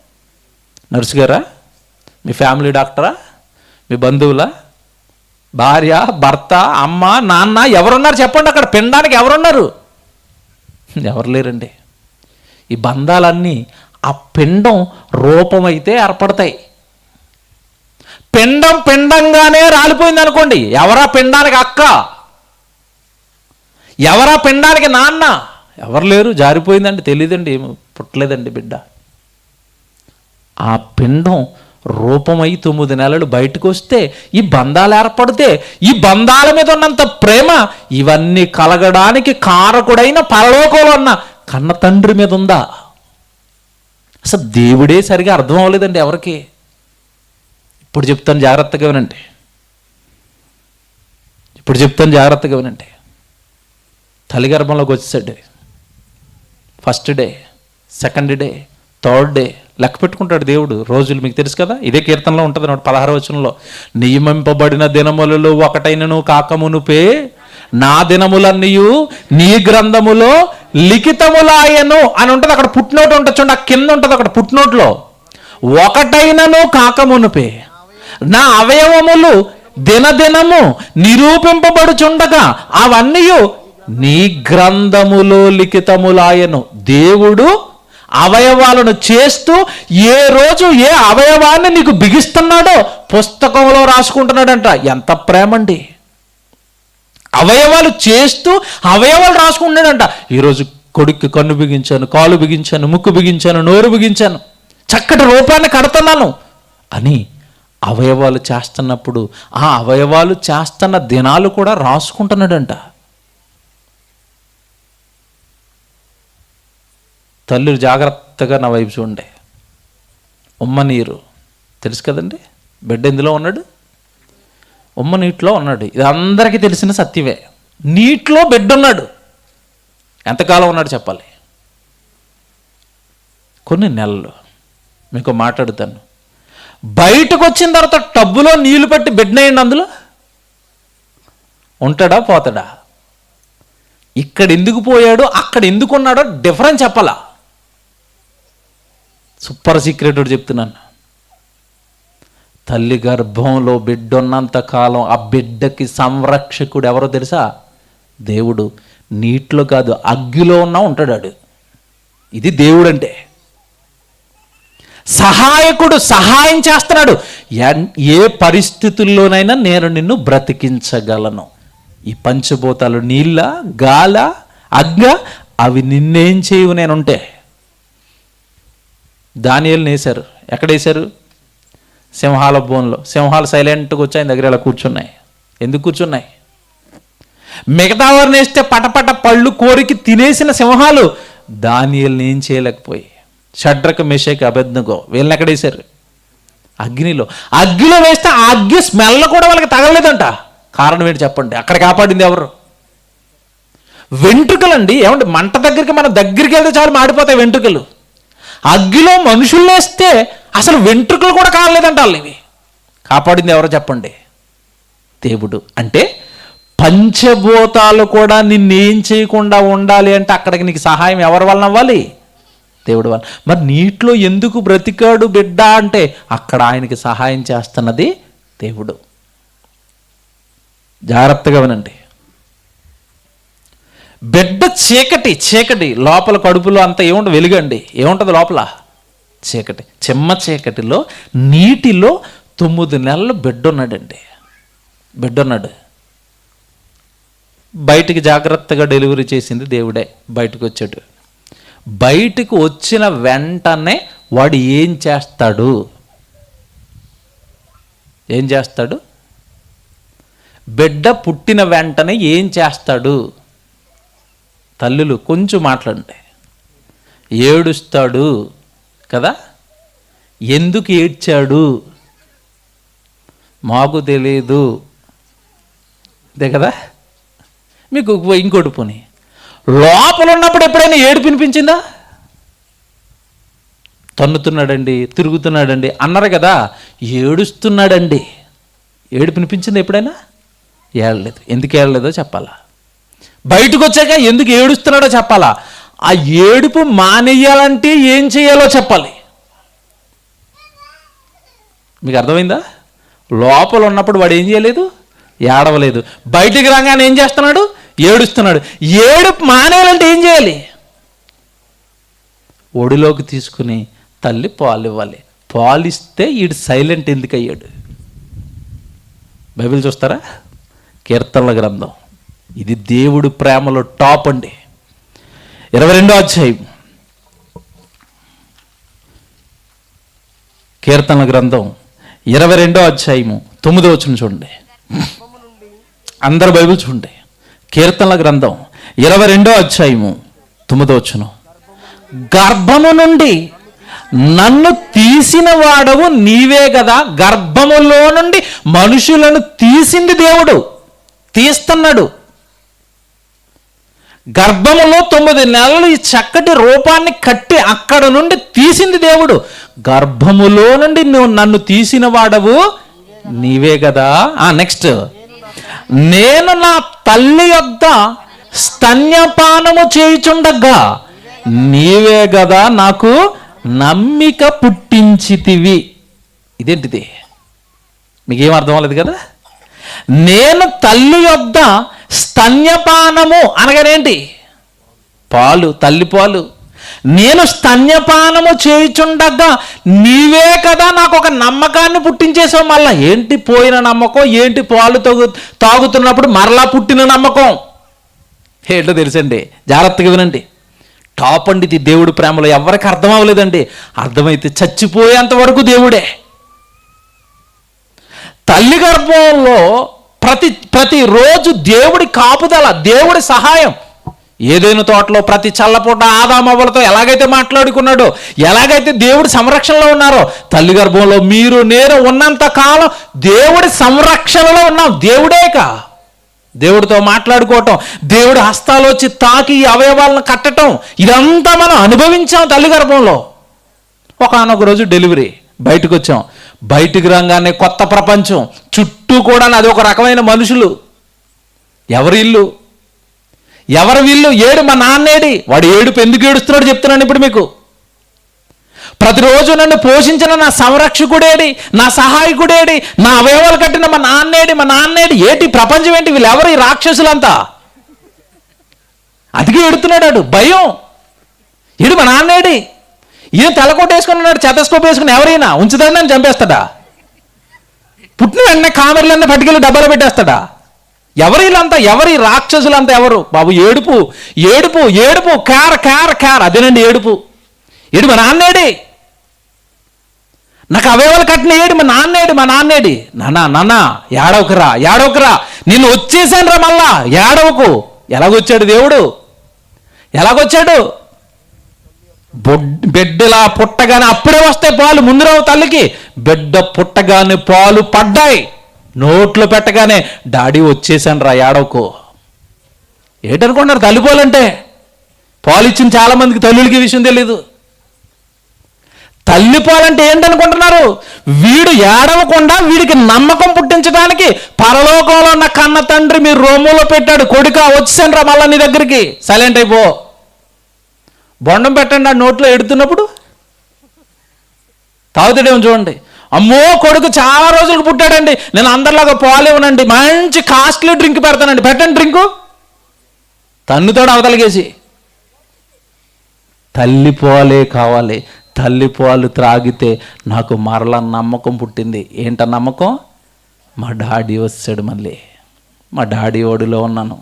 నర్సు గారా? మీ ఫ్యామిలీ డాక్టరా? మీ బంధువులా? భార్య, భర్త, అమ్మ, నాన్న ఎవరున్నారు చెప్పండి? అక్కడ పిండానికి ఎవరున్నారు? ఎవరు లేరండి. ఈ బంధాలన్నీ ఆ పిండం రూపమైతే ఏర్పడతాయి. పిండం పిండంగానే రాలిపోయింది అనుకోండి, ఎవరా పిండానికి అక్క, ఎవరా పిండానికి నాన్న? ఎవరు లేరు. జారిపోయిందండి, తెలియదండి, ఏమి పుట్టలేదండి బిడ్డ. ఆ పిండం రూపమై 9 నెలలు బయటకు వస్తే ఈ బంధాలు ఏర్పడితే, ఈ బంధాల మీద ఉన్నంత ప్రేమ ఇవన్నీ కలగడానికి కారకుడైన పరలోకంలో ఉన్న కన్న తండ్రి మీద ఉందా? అసలు దేవుడే సరిగా అర్థం అవ్వలేదండి ఎవరికి. ఇప్పుడు చెప్తాను జాగ్రత్తగా వినండి. తల్లి గర్భంలోకి వచ్చేసాడు. First day, second day, third day లెక్క పెట్టుకుంటాడు దేవుడు రోజులు. మీకు తెలుసు కదా, ఇదే కీర్తనలో ఉంటుంది 16వ వచనంలో, నియమింపబడిన దినములలో ఒకటైనను కాకమునుపే నా దినములన్నీయు నీ గ్రంథములో లిఖితములాయను అని ఉంటుంది. అక్కడ పుట్నోట్ ఉంటుంది చూడండి, ఆ కింద ఉంటుంది అక్కడ పుట్నోట్లో, ఒకటైనను కాకమునుపే నా అవయవములు దినదినము నిరూపింపబడుచుండగా అవన్నీ నీ గ్రంథములో లిఖితములాయను. దేవుడు అవయవాలను చేస్తూ ఏ రోజు ఏ అవయవాన్ని నీకు బిగిస్తున్నాడో పుస్తకంలో రాసుకుంటున్నాడంట. ఎంత ప్రేమండి! అవయవాలు చేస్తూ అవయవాలు రాసుకుంటున్నాడంట. ఈరోజు కొడుక్కి కన్ను బిగించాను, కాలు బిగించాను, ముక్కు బిగించాను, నోరు బిగించాను, చక్కటి రూపాన్ని కడుతున్నాను అని అవయవాలు చేస్తున్నప్పుడు ఆ అవయవాలు చేస్తున్న దినాలు కూడా రాసుకుంటున్నాడంట. తల్లులు జాగ్రత్తగా నా వైపు చూడండి. ఉమ్మ నీరు తెలుసు కదండి, బిడ్డ ఎందులో ఉన్నాడు? ఉమ్మ నీటిలో ఉన్నాడు. ఇది అందరికీ తెలిసిన సత్యమే. నీటిలో బిడ్డ ఉన్నాడు. ఎంతకాలం ఉన్నాడు చెప్పాలి? కొన్ని నెలలు. మీకు మాట్లాడుతాను. బయటకు వచ్చిన తర్వాత టబ్బులో నీళ్లు పట్టి బిడ్డనేయండి, అందులో ఉంటాడా పోతాడా? ఇక్కడ ఎందుకు పోయాడు, అక్కడ ఎందుకు ఉన్నాడో డిఫరెన్స్ చెప్పాలా? సూపర్ సీక్రెట్ చెప్తున్నాను. తల్లి గర్భంలో బిడ్డ ఉన్నంత కాలం ఆ బిడ్డకి సంరక్షకుడు ఎవరో తెలుసా? దేవుడు. నీటిలో కాదు, అగ్గిలో ఉన్నా ఉంటాడు. ఇది దేవుడు అంటే. సహాయకుడు, సహాయం చేస్తున్నాడు. ఏ పరిస్థితుల్లోనైనా నేను నిన్ను బ్రతికించగలను. ఈ పంచభూతాలు నీళ్ళ, గాల, అగ్న, అవి నిన్నేం చేయవు నేనుంటే. దానియేలుని వేశారు. ఎక్కడ వేశారు? సింహాల బోన్లో. సింహాలు సైలెంట్గా వచ్చి ఆయన దగ్గర ఇలా కూర్చున్నాయి. ఎందుకు కూర్చున్నాయి? మిగతా వారిని వేస్తే పటపట పళ్ళు కోరికి తినేసిన సింహాలు దానియేలుని ఏం చేయలేకపోయి. షడ్రక, మెషక్, అబేద్నెగో వీళ్ళని ఎక్కడ వేశారు? అగ్నిలో. అగ్నిలో వేస్తే ఆ అగ్గి స్మెల్ కూడా వాళ్ళకి తగలలేదంట. కారణం ఏంటి చెప్పండి? అక్కడ కాపాడింది ఎవరు? వెంట్రుకలండి. ఏమంటే మంట దగ్గరికి మనం దగ్గరికి వెళ్తే చాలు మాడిపోతాయి వెంట్రుకలు. అగ్గిలో మనుషులు వేస్తే అసలు వెంట్రుకలు కూడా కాలేదంట వాళ్ళవి. కాపాడింది ఎవరో చెప్పండి? దేవుడు. అంటే పంచభూతాలు కూడా నిన్నేం చేయకుండా ఉండాలి అంటే అక్కడికి నీకు సహాయం ఎవరి వలన అవ్వాలి? దేవుడు వల్ల. మరి నీటిలో ఎందుకు బ్రతికాడు బిడ్డ అంటే అక్కడ ఆయనకి సహాయం చేస్తున్నది దేవుడు. జాగ్రత్తగా వినండి. బిడ్డ చీకటి, చీకటి లోపల కడుపులో అంతా ఏముంటుంది? వెలుగండి. ఏముంటుంది లోపల? చీకటి. చెమ్మ చీకటిలో నీటిలో 9 నెలలు బిడ్డ ఉన్నాడండి. బిడ్డ ఉన్నాడు. బయటికి జాగ్రత్తగా డెలివరీ చేసింది దేవుడే. బయటకు వచ్చాడు. బయటకు వచ్చిన వెంటనే వాడు ఏం చేస్తాడు? ఏం చేస్తాడు? బిడ్డ పుట్టిన వెంటనే ఏం చేస్తాడు? తల్లులు కొంచెం మాట్లాడండి. ఏడుస్తాడు కదా? ఎందుకు ఏడ్చాడు మాకు తెలియదు, అంతే కదా? మీకు ఇంకోటి పోనీ, లోపల ఉన్నప్పుడు ఎప్పుడైనా ఏడుపు వినిపించిందా? తన్నుతున్నాడండి, తిరుగుతున్నాడండి అన్నారు కదా. ఏడుస్తున్నాడండి. ఏడుపు వినిపించింది ఎప్పుడైనా? ఏడలేదు. ఎందుకు ఏడలేదో చెప్పాలా? బయటకు వచ్చాక ఎందుకు ఏడుస్తున్నాడో చెప్పాలా? ఆ ఏడుపు మానేయాలంటే ఏం చేయాలో చెప్పాలి. మీకు అర్థమైందా? లోపల ఉన్నప్పుడు వాడు ఏం చేయలేదు? ఏడవలేదు. బయటికి రాగానే ఏం చేస్తున్నాడు? ఏడుస్తున్నాడు. ఏడుపు మానేయాలంటే ఏం చేయాలి? ఒడిలోకి తీసుకుని తల్లి పాలు ఇవ్వాలి. పాలిస్తే ఈడు సైలెంట్ ఎందుకు అయ్యాడు? బైబిల్ చూస్తారా? కీర్తనల గ్రంథం. ఇది దేవుడు ప్రేమలో టాప్ అండి. 22వ అధ్యాయం కీర్తనల గ్రంథం 22వ అధ్యాయము 9వ వచనం చూడండి. అందరు బైబిల్ చూడండి. కీర్తనల గ్రంథం 22వ అధ్యాయము 9వ వచనం. గర్భము నుండి నన్ను తీసిన వాడవు నీవే కదా. గర్భములో నుండి మనుషులను తీసింది దేవుడు, తీస్తున్నాడు. గర్భములో 9 నెలలు ఈ చక్కటి రూపాన్ని కట్టి అక్కడ నుండి తీసింది దేవుడు. గర్భములో నుండి నువ్వు నన్ను తీసిన వాడవు నీవే కదా. నెక్స్ట్, నేను నా తల్లి యొద్ద స్తన్యపానము చేయుచుండగా నీవే కదా నాకు నమ్మిక పుట్టించితివి. ఇదేంటిది? మీకేం అర్థం అవ్వలేదు కదా? నేను తల్లి యొద్ద స్తన్యపానము అనగానేంటి? పాలు, తల్లి పాలు. నేను స్తన్యపానము చేయుచుండగా నీవే కదా నాకు ఒక నమ్మకాన్ని పుట్టించేసావు. మళ్ళా ఏంటి పోయిన నమ్మకం? ఏంటి పాలు తాగుతున్నప్పుడు మరలా పుట్టిన నమ్మకం? ఏంటో తెలుసండి, జాగ్రత్తగా వినండి. టాప్ అండి ఇది దేవుడి ప్రేమలో. ఎవరికి అర్థం అవ్వలేదండి. అర్థమైతే చచ్చిపోయేంత వరకు దేవుడే. తల్లి గర్భంలో ప్రతిరోజు దేవుడి కాపుదల, దేవుడి సహాయం. ఏదైనా తోటలో ప్రతి చల్లపూట ఆదామవ్వలతో ఎలాగైతే మాట్లాడుకున్నాడో, ఎలాగైతే దేవుడి సంరక్షణలో ఉన్నారో, తల్లి గర్భంలో మీరు నేను ఉన్నంత కాలం దేవుడి సంరక్షణలో ఉన్నాం. దేవుడేక దేవుడితో మాట్లాడుకోవటం, దేవుడి హస్తాలు వచ్చి తాకి ఈ అవయవాలను కట్టడం, ఇదంతా మనం అనుభవించాం తల్లి గర్భంలో. ఒకానొక రోజు డెలివరీ, బయటకు వచ్చాం. బయటికి రాగానే కొత్త ప్రపంచం, చుట్టూ కూడా అది ఒక రకమైన మనుషులు. ఎవరి ఇల్లు, ఎవరి వీళ్ళు? ఏడు మా నాన్నేడి, వాడు ఏడుపు ఎందుకు ఏడుస్తున్నాడు చెప్తున్నాను ఇప్పుడు మీకు. ప్రతిరోజు నన్ను పోషించిన నా సంరక్షకుడేడి, నా సహాయకుడేడి, నా అవయవాలు కట్టిన మా నాన్నేడి. ఏటి ప్రపంచం ఏంటి? వీళ్ళు ఎవరు? ఈ రాక్షసులంతా. అదిగే ఎడుతున్నాడు, భయం. ఏడు మా నాన్నేడి, ఈయన తెల్లకోట వేసుకుని ఉన్నాడు, చెతస్కోప్ వేసుకుని ఎవరైనా ఉంచుతాడు, నన్ను చంపేస్తాడా? పుట్టిన వెంటనే కామెర్లన్నీ పట్టుకెళ్ళి డబ్బాలో పెట్టేస్తాడా? ఎవరు వీళ్ళంతా? ఎవరి రాక్షసులంతా ఎవరు? బాబు ఏడుపు ఏడుపు ఏడుపు, కార కార కార, అదేనండి ఏడుపు. ఏడు మా నాన్నేడి, నాకు అవయవాలు కట్టిన ఏడు మా నాన్నేడి. నాన్న ఏడవకురా, నేను వచ్చేసాను రా, మళ్ళా ఏడవకు. ఎలాగొచ్చాడు దేవుడు? ఎలాగొచ్చాడు? బిడ్డలా పుట్టగానే అప్పుడే వస్తాయి పాలు, ముందు రావు తల్లికి. బిడ్డ పుట్టగానే పాలు పడ్డాయి, నోట్లో పెట్టగానే డాడీ వచ్చేసాను రా, ఏడవకు. ఏంటనుకుంటున్నారు తల్లిపాలంటే? పాలు ఇచ్చిన చాలా మందికి తల్లులకి విషయం తెలీదు. తల్లిపాలంటే ఏంటనుకుంటున్నారు? వీడు ఏడవకుండా వీడికి నమ్మకం పుట్టించడానికి పరలోకంలో ఉన్న కన్న తండ్రి మీరు రోములో పెట్టాడు. కొడుకా వచ్చాను రా మళ్ళా నీ దగ్గరికి, సైలెంట్ అయిపో. బొండం పెట్టండి ఆ నోట్లో ఎడుతున్నప్పుడు, తాగుతాడేమో చూడండి. అమ్మో కొడుకు చాలా రోజులకు పుట్టాడండి, నేను అందరిలాగా పాలు ఇవ్వనండి, మంచి కాస్ట్లీ డ్రింక్ పెడతానండి, పెట్టండి డ్రింకు. తన్నుతాడు అవతలకేసి. తల్లి పాలే కావాలి. తల్లి పాలు త్రాగితే నాకు మరలా నమ్మకం పుట్టింది. ఏంట నమ్మకం? మా డాడీ వచ్చాడు, మళ్ళీ మా డాడీ ఒడిలో ఉన్నాను.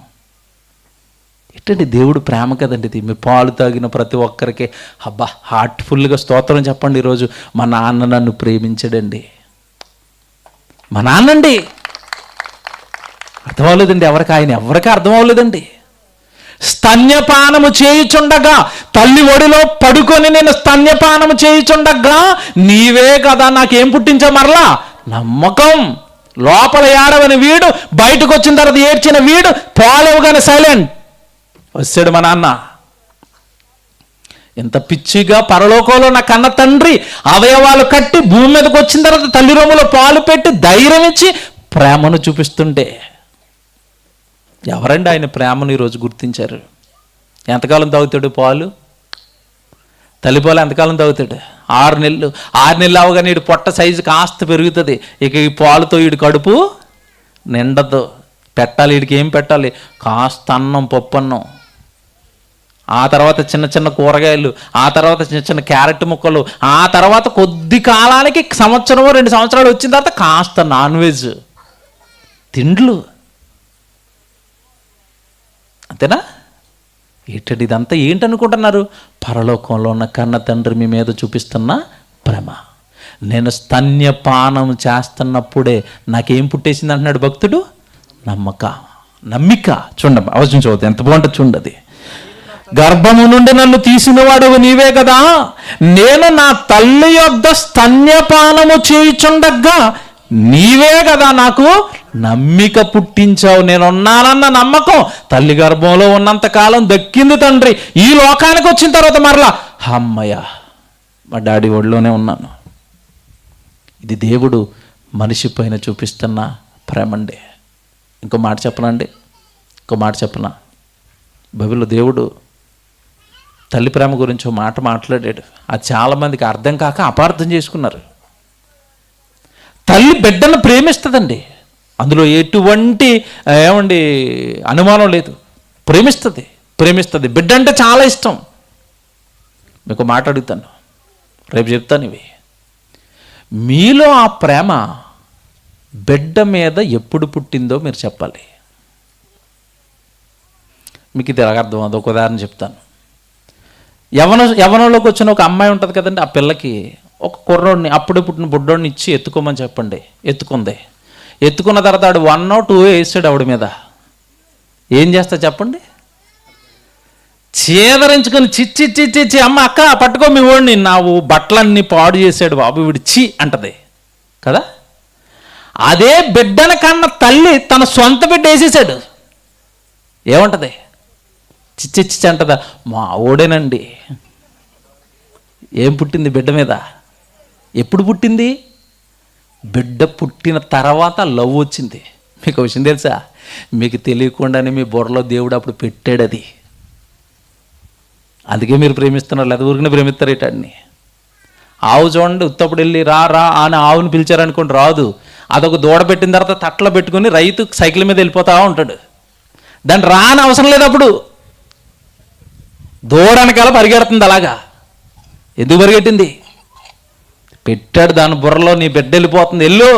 ఏంటంటే దేవుడు ప్రేమ కదండి ఇది. మీ పాలు తాగిన ప్రతి ఒక్కరికి అబ్బా హార్ట్ఫుల్గా స్తోత్రం చెప్పండి. ఈరోజు మా నాన్న నన్ను ప్రేమించాడండి, మా నాన్నండి. అర్థం అవ్వలేదండి ఎవరికి, ఆయన ఎవరికి అర్థం అవ్వలేదండి. స్తన్యపానము చేయుచుండగా, తల్లి ఒడిలో పడుకొని నేను స్తన్యపానము చేయుచుండగా నీవే కదా నాకేం పుట్టించావు మరలా? నమ్మకం. లోపల ఏడవని వీడు, బయటకు వచ్చిన తర్వాత ఏడ్చిన వీడు, పాలేవుగానే సైలెంట్. వచ్చాడు మా నాన్న. ఎంత పిచ్చిగా పరలోకంలో నా కన్న తండ్రి అవయవాలు కట్టి భూమి మీదకి వచ్చిన తర్వాత తల్లి రొమ్ములో పాలు పెట్టి ధైర్యం ఇచ్చి ప్రేమను చూపిస్తుంటే, ఎవరండి ఆయన ప్రేమను ఈరోజు గుర్తించారు? ఎంతకాలం తాగుతాడు పాలు? తల్లిపాలు ఎంతకాలం తాగుతాడు? 6 నెలలు. 6 నెలలు అవగానే వీడు పొట్ట సైజు కాస్త పెరుగుతుంది. ఇక ఈ పాలుతో వీడి కడుపు నిండదు. పెట్టాలి, వీడికి ఏం పెట్టాలి? కాస్త అన్నం, పప్పు అన్నం, ఆ తర్వాత చిన్న చిన్న కూరగాయలు, ఆ తర్వాత చిన్న చిన్న క్యారెట్ ముక్కలు, ఆ తర్వాత కొద్ది కాలానికి 1-2 సంవత్సరాలు వచ్చిన తర్వాత కాస్త నాన్ వెజ్ తిండ్లు. అంతేనా? ఏంటంటే ఇదంతా ఏంటనుకుంటున్నారు? పరలోకంలో ఉన్న కన్న తండ్రి మీ మీద చూపిస్తున్న ప్రేమ. నేను స్తన్యపానం చేస్తున్నప్పుడే నాకేం పుట్టేసింది అంటున్నాడు భక్తుడు? నమ్మిక. చూడండి అవసరం చదువుతుంది, ఎంత బాగుంటుంది చూడండి. గర్భము నుండి నన్ను తీసినవాడు నీవే కదా, నేను నా తల్లి యొద్ద స్తన్యపానము చేయుచుండగా నీవే కదా నాకు నమ్మిక పుట్టించావు. నేనున్నానన్న నమ్మకం తల్లి గర్భంలో ఉన్నంతకాలం దక్కింది తండ్రి. ఈ లోకానికి వచ్చిన తర్వాత మరలా అమ్మయ్య మా డాడీ ఒడిలోనే ఉన్నాను. ఇది దేవుడు మనిషి పైన చూపిస్తున్న ప్రేమండి. ఇంకో మాట చెప్పనా? బైబిల్లో దేవుడు తల్లి ప్రేమ గురించి మాట మాట్లాడాడు. అది చాలామందికి అర్థం కాక అపార్థం చేసుకున్నారు. తల్లి బిడ్డను ప్రేమిస్తుందండి. అందులో ఎటువంటి ఏమండి అనుమానం లేదు. ప్రేమిస్తుంది. బిడ్డ అంటే చాలా ఇష్టం. మీకు మాట అడుగుతాను, రేపు చెప్తాను ఇవి. మీలో ఆ ప్రేమ బిడ్డ మీద ఎప్పుడు పుట్టిందో మీరు చెప్పాలి. మీకు ఇది ఎలాగ అర్థం? అదొక ఉదాహరణ చెప్తాను. యవనంలోకి వచ్చిన ఒక అమ్మాయి ఉంటుంది కదండి, ఆ పిల్లకి ఒక కుర్రోడిని, అప్పుడే పుట్టిన బుడ్డోడిని ఇచ్చి ఎత్తుకోమని చెప్పండి. ఎత్తుకున్న తర్వాత ఆడు 1 or 2 వేసాడు ఆవిడ మీద. ఏం చేస్తా చెప్పండి? చేదరించుకొని చిచ్చి అమ్మ అక్క పట్టుకో మీ వాడిని, నావు బట్టలన్నీ పాడు చేశాడు బాబు వీడు చి అంటది కదా. అదే బిడ్డన కన్న తల్లి తన సొంత బిడ్డ వేసేసాడు, ఏమంటది? చిచ్చి అంటదా? మా ఓడేనండి. ఏం పుట్టింది బిడ్డ మీద? ఎప్పుడు పుట్టింది? బిడ్డ పుట్టిన తర్వాత లవ్ వచ్చింది. మీకు విషయం తెలుసా? మీకు తెలియకుండానే మీ బుర్రలో దేవుడు అప్పుడు పెట్టాడు అది. అందుకే మీరు ప్రేమిస్తున్నారు, లేదా ఊరికనే ప్రేమిస్తారు ఇటాన్ని. ఆవు చూడండి, ఉత్తప్పుడు వెళ్ళి రా అని ఆవుని పిలిచారనుకోండి రాదు. అదొక దూడ పెట్టిన తర్వాత తట్టలో పెట్టుకుని రైతు సైకిల్ మీద వెళ్ళిపోతా ఉంటాడు. దాన్ని రాని అవసరం లేదు. అప్పుడు దూడ వెనకాల పరిగెడుతుంది. అలాగా ఎందుకు పరిగెట్టింది? పెట్టాడు దాని బుర్రలో, నీ బిడ్డ వెళ్ళిపోతుంది వెళ్ళు.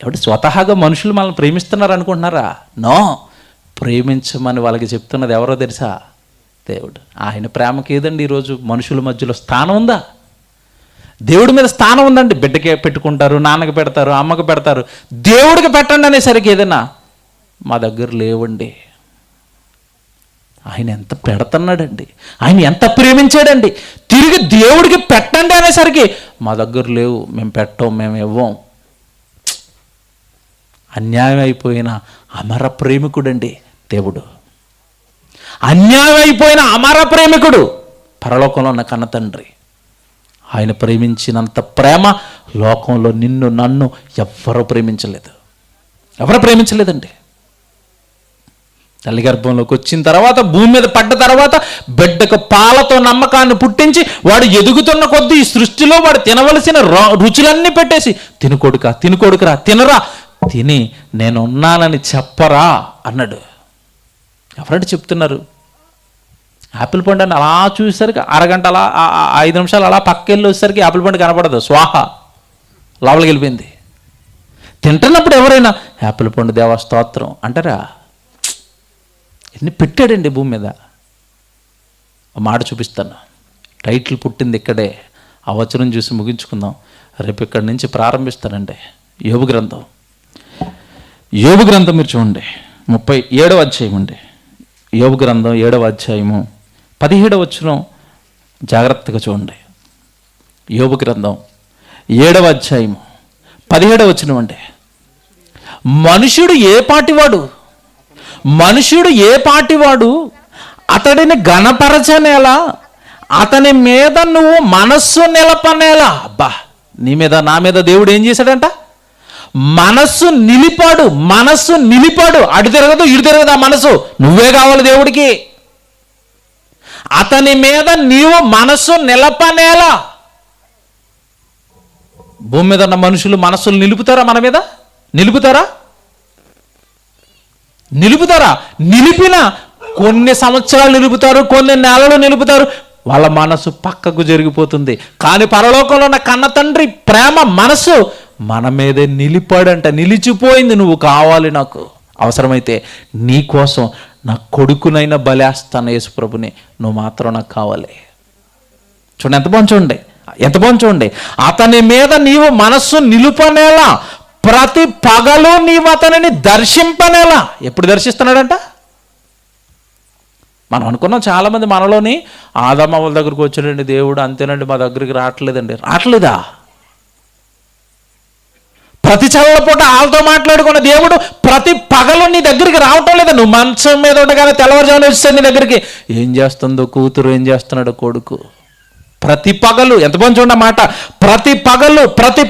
ఎవడు స్వతహాగా మనుషులు మనల్ని ప్రేమిస్తున్నారు అనుకుంటున్నారా? నో. ప్రేమించమని వాళ్ళకి చెప్తున్నది ఎవరో తెలుసా? దేవుడు. ఆయన ప్రేమకి ఏదండి ఈరోజు మనుషుల మధ్యలో స్థానం ఉందా? దేవుడి మీద స్థానం ఉందండి. బిడ్డకి పెట్టుకుంటారు, నాన్నకి పెడతారు, అమ్మకి పెడతారు. దేవుడికి పెట్టండి అనేసరికి ఏదైనా మా దగ్గర లేవండి. ఆయన ఎంత పెడుతున్నాడండి, ఆయన ఎంత ప్రేమించాడండి. తిరిగి దేవుడికి పెట్టండి అనేసరికి మా దగ్గర లేవు, మేము పెట్టం, మేము ఇవ్వం. అన్యాయం అయిపోయిన అమర ప్రేమికుడండి దేవుడు. అన్యాయం అయిపోయిన అమర ప్రేమికుడు పరలోకంలో ఉన్న కన్న తండ్రి. ఆయన ప్రేమించినంత ప్రేమ లోకంలో నిన్ను నన్ను ఎవరు ప్రేమించలేదండి. తల్లి గర్భంలోకి వచ్చిన తర్వాత, భూమి మీద పడ్డ తర్వాత బిడ్డకు పాలతో నమ్మకాన్ని పుట్టించి వాడు ఎదుగుతున్న కొద్దీ ఈ సృష్టిలో వాడు తినవలసిన రుచులన్నీ పెట్టేసి తినుకొడుకురా తినరా, తిని నేనున్నానని చెప్పరా అన్నాడు. ఎవరంటే చెప్తున్నారు? యాపిల్ పండు అని అలా చూసేసరికి అరగంట అలా 5 నిమిషాలు అలా పక్కెళ్ళి వచ్చేసరికి యాపిల్ పండు కనపడదు, స్వాహ లోపలికి వెళ్ళిపోయింది. తింటున్నప్పుడు ఎవరైనా యాపిల్ పండు దేవా స్తోత్రం అంటారా? ఎన్ని పెట్టాడండి భూమి మీద. మాట చూపిస్తాను. టైటిల్ పుట్టింది ఇక్కడే. ఆ వచనం చూసి ముగించుకుందాం. రేపు ఇక్కడి నుంచి ప్రారంభిస్తానండి. యోబు గ్రంథం మీరు చూడండి, 37వ అధ్యాయం అండి. యోబు గ్రంథం 7వ అధ్యాయము 17వ వచనం జాగ్రత్తగా చూడండి. యోబు గ్రంథం 7వ అధ్యాయము 17వ వచనం అండి. మనుషుడు ఏ పాటివాడు అతడిని గణపరచనేలా, అతని మీద నువ్వు మనస్సు నిలపనేలా. అబ్బా, నీ మీద నా మీద దేవుడు ఏం చేశాడంట? మనస్సు నిలిపాడు. అటు తిరగదు ఇటు తిరగదు ఆ మనసు. నువ్వే కావాలి దేవుడికి. అతని మీద నీవు మనస్సు నిలపనేలా. భూమి మీద ఉన్న మనుషులు మనస్సులు నిలుపుతారా? మన మీద నిలుపుతారా? నిలిపిన కొన్ని సంవత్సరాలు నిలుపుతారు, కొన్ని నెలలు నిలుపుతారు, వాళ్ళ మనసు పక్కకు జరిగిపోతుంది. కానీ పరలోకంలో ఉన్న కన్న తండ్రి ప్రేమ మనసు మన మీదే నిలిపాడంట. నిలిచిపోయింది. నువ్వు కావాలి నాకు, అవసరమైతే నీ కోసం నా కొడుకునైనా బలేస్తాను యేసుప్రభుని, నువ్వు మాత్రం నాకు కావాలి. చూడండి ఎంత బాగుంది. అతని మీద నీవు మనస్సు నిలుపనేలా, ప్రతి పగలు నీవు అతనిని దర్శింపనేలా. ఎప్పుడు దర్శిస్తున్నాడంట? మనం అనుకున్నాం చాలామంది మనలోని ఆదామవ్వల దగ్గరికి వచ్చాడండి దేవుడు, అంతేనండి మా దగ్గరికి రావట్లేదా? ప్రతి చల్లపూట వాళ్ళతో మాట్లాడుకున్న దేవుడు ప్రతి పగలు నీ దగ్గరికి రావటం లేదా? నువ్వు మంచం మీద ఉండగానే తెల్లవారుజామున వచ్చేది నీ దగ్గరికి. ఏం చేస్తుందో కూతురు, ఏం చేస్తున్నాడో కొడుకు. ప్రతి పగలు, ఎంత బాగుంది చూడండి మాట. ప్రతి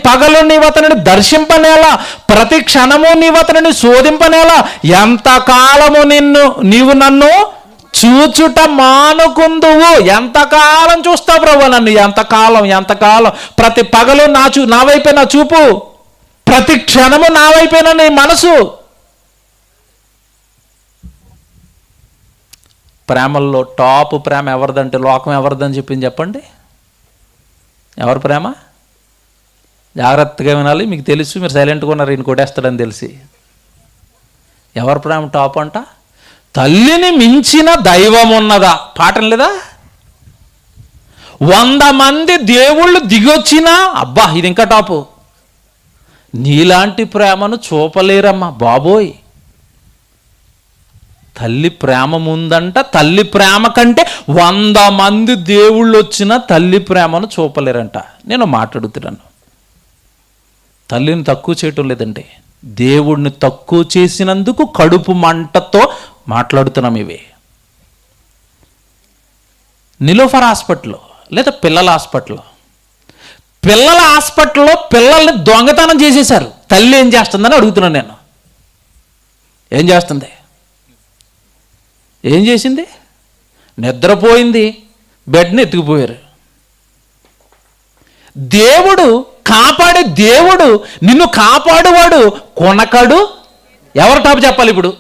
పగలు నీవు అతనిని దర్శింపనేలా, ప్రతి క్షణము నీవు అతనిని శోధింపనేలా. ఎంతకాలము నీవు నన్ను చూచుట మానుకుందువు. ఎంతకాలం చూస్తావు ప్రభు నన్ను? ఎంతకాలం? ప్రతి పగలు నా వైపే నా చూపు. ప్రతి క్షణము నా వైపేనా నీ మనసు. ప్రేమల్లో టాప్ ప్రేమ ఎవరిదంటే లోకం ఎవరిదని చెప్పింది చెప్పండి. ఎవరి ప్రేమ? జాగ్రత్తగా వినాలి, మీకు తెలుసు, మీరు సైలెంట్గా ఉన్నారు, ఈయన కొట్టేస్తాడని తెలిసి. ఎవరి ప్రేమ టాప్ అంట? తల్లిని మించిన దైవం ఉన్నదా? పాఠం లేదా? 100 మంది దేవుళ్ళు దిగొచ్చినా అబ్బా ఇది ఇంకా టాపు. నీలాంటి ప్రేమను చూపలేరమ్మా బాబోయ్. తల్లి ప్రేమ ముందంట, తల్లి ప్రేమ కంటే 100 మంది దేవుళ్ళు వచ్చినా తల్లి ప్రేమను చూపలేరంట. నేను మాట్లాడుతున్నాను, తల్లిని తక్కువ చేయటం లేదండి, దేవుడిని తక్కువ చేసినందుకు కడుపు మంటతో మాట్లాడుతున్నాం. ఇవి నిలోఫర్ హాస్పిటల్లో లేదా పిల్లల హాస్పిటల్లో, పిల్లల హాస్పిటల్లో పిల్లల్ని దొంగతనం చేసేశారు. తల్లి ఏం చేస్తుందని అడుగుతున్నాను నేను. ఏం చేస్తుంది? ఏం చేసింది? నిద్రపోయింది, బెడ్ని ఎత్తుకుపోయారు. దేవుడు కాపాడే దేవుడు, నిన్ను కాపాడువాడు కొనకడు. ఎవరు టాపు చెప్పాలి ఇప్పుడు?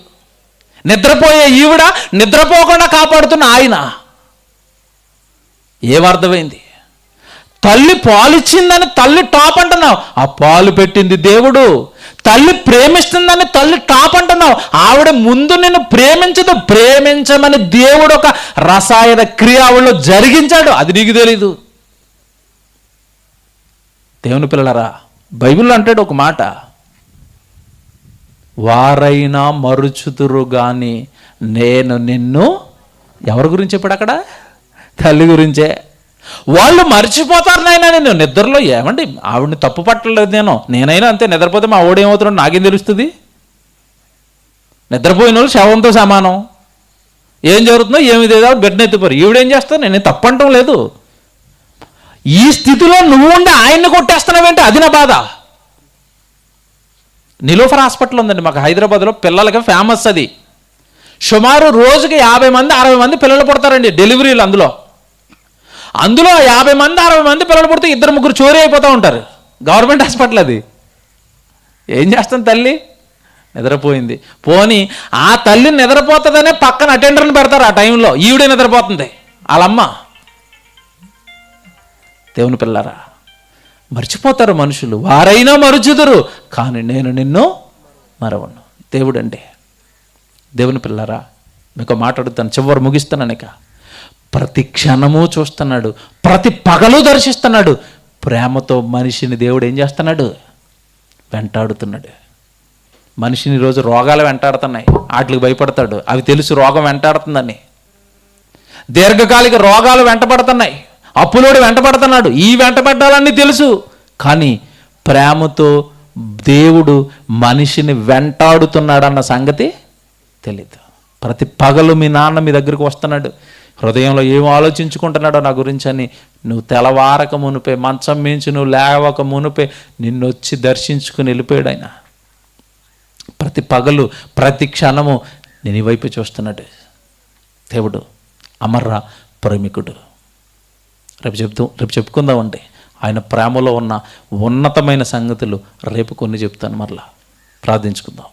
నిద్రపోయే ఈవిడ, నిద్రపోకుండా కాపాడుతున్న ఆయన. ఏమర్థమైంది? తల్లి పాలిచ్చిందని తల్లి టాప్ అంటున్నావు, ఆ పాలు పెట్టింది దేవుడు. తల్లి ప్రేమిస్తుందని తల్లి టాప్ అంటున్నావు, ఆవిడ ముందు నిన్ను ప్రేమించదు. ప్రేమించమని దేవుడు ఒక రసాయన క్రియ ఆవిడలో జరిగించాడు, అది నీకు తెలీదు. దేవుని పిల్లలారా, బైబిల్లో అంటాడు ఒక మాట, వారైనా మరుచుతురు గాని నేను నిన్ను. ఎవరి గురించి చెప్పాడు అక్కడ? తల్లి గురించే. వాళ్ళు మర్చిపోతారు నాయన నేను నిద్రలో. ఏమండి, ఆవిడని తప్పు పట్టలేదు నేనైనా అంతే. నిద్రపోతే మా ఓడేమవుతున్నాడు నాకేం తెలుస్తుంది? నిద్రపోయిన వాళ్ళు శవంతో సమానం. ఏం జరుగుతుందో ఏమి లేదు, బెడ్ని ఎత్తిపోరు. ఈవిడేం చేస్తాను, నేను తప్పంటం లేదు. ఈ స్థితిలో నువ్వు ఉండి ఆయన్ని కొట్టేస్తున్నావేంటి? అది నా బాధ. నిలోఫర్ హాస్పిటల్ ఉందండి మాకు హైదరాబాద్లో, పిల్లలకి ఫేమస్ అది. సుమారు రోజుకి 50 మంది 60 మంది పిల్లలు పుడతారండి డెలివరీలు. అందులో 50 మంది 60 మంది పిల్లలు పుడితే 2-3 చోరీ అయిపోతూ ఉంటారు. గవర్నమెంట్ హాస్పిటల్ అది. ఏం చేస్తుంది తల్లి? నిద్రపోయింది. పోనీ ఆ తల్లి నిద్రపోతుందనే పక్కన అటెండర్ని పెడతారు. ఆ టైంలో ఈవిడే నిద్రపోతుంది వాళ్ళమ్మ. దేవుని పిల్లరా, మర్చిపోతారు మనుషులు. వారైనా మరుచుదురు కానీ నేను నిన్ను మరవను. దేవుడు అంటే. దేవుని పిల్లరా, మీకు మాట్లాడుతాను, చివరి ముగిస్తున్నాను. ఇక ప్రతి క్షణము చూస్తున్నాడు, ప్రతి పగలు దర్శిస్తున్నాడు. ప్రేమతో మనిషిని దేవుడు ఏం చేస్తున్నాడు? వెంటాడుతున్నాడు. మనిషిని ఈరోజు రోగాలు వెంటాడుతున్నాయి, వాటికి భయపడతాడు. అవి తెలుసు రోగం వెంటాడుతుందని. దీర్ఘకాలిక రోగాలు వెంటబడుతున్నాయి, అప్పులోడు వెంటబడుతున్నాడు. ఈ వెంటబడ్డాలన్నీ తెలుసు, కానీ ప్రేమతో దేవుడు మనిషిని వెంటాడుతున్నాడన్న సంగతి తెలీదు. ప్రతి పగలు మీ నాన్న మీ దగ్గరికి వస్తున్నాడు, హృదయంలో ఏం ఆలోచించుకుంటున్నాడో నా గురించి అని. నువ్వు తెల్లవారక మునిపే, మంచం మించి నువ్వు లేవక మునిపే నిన్ను వచ్చి దర్శించుకుని వెళ్ళిపోయాడు ఆయన. ప్రతి పగలు ప్రతి క్షణము నేను ఈ వైపు చూస్తున్నాడు దేవుడు. అమర్రా ప్రేమికుడు. రేపు చెప్పుకుందామండి ఆయన ప్రేమలో ఉన్న ఉన్నతమైన సంగతులు. రేపు కొన్ని చెప్తాను, మరలా ప్రార్థించుకుందాం.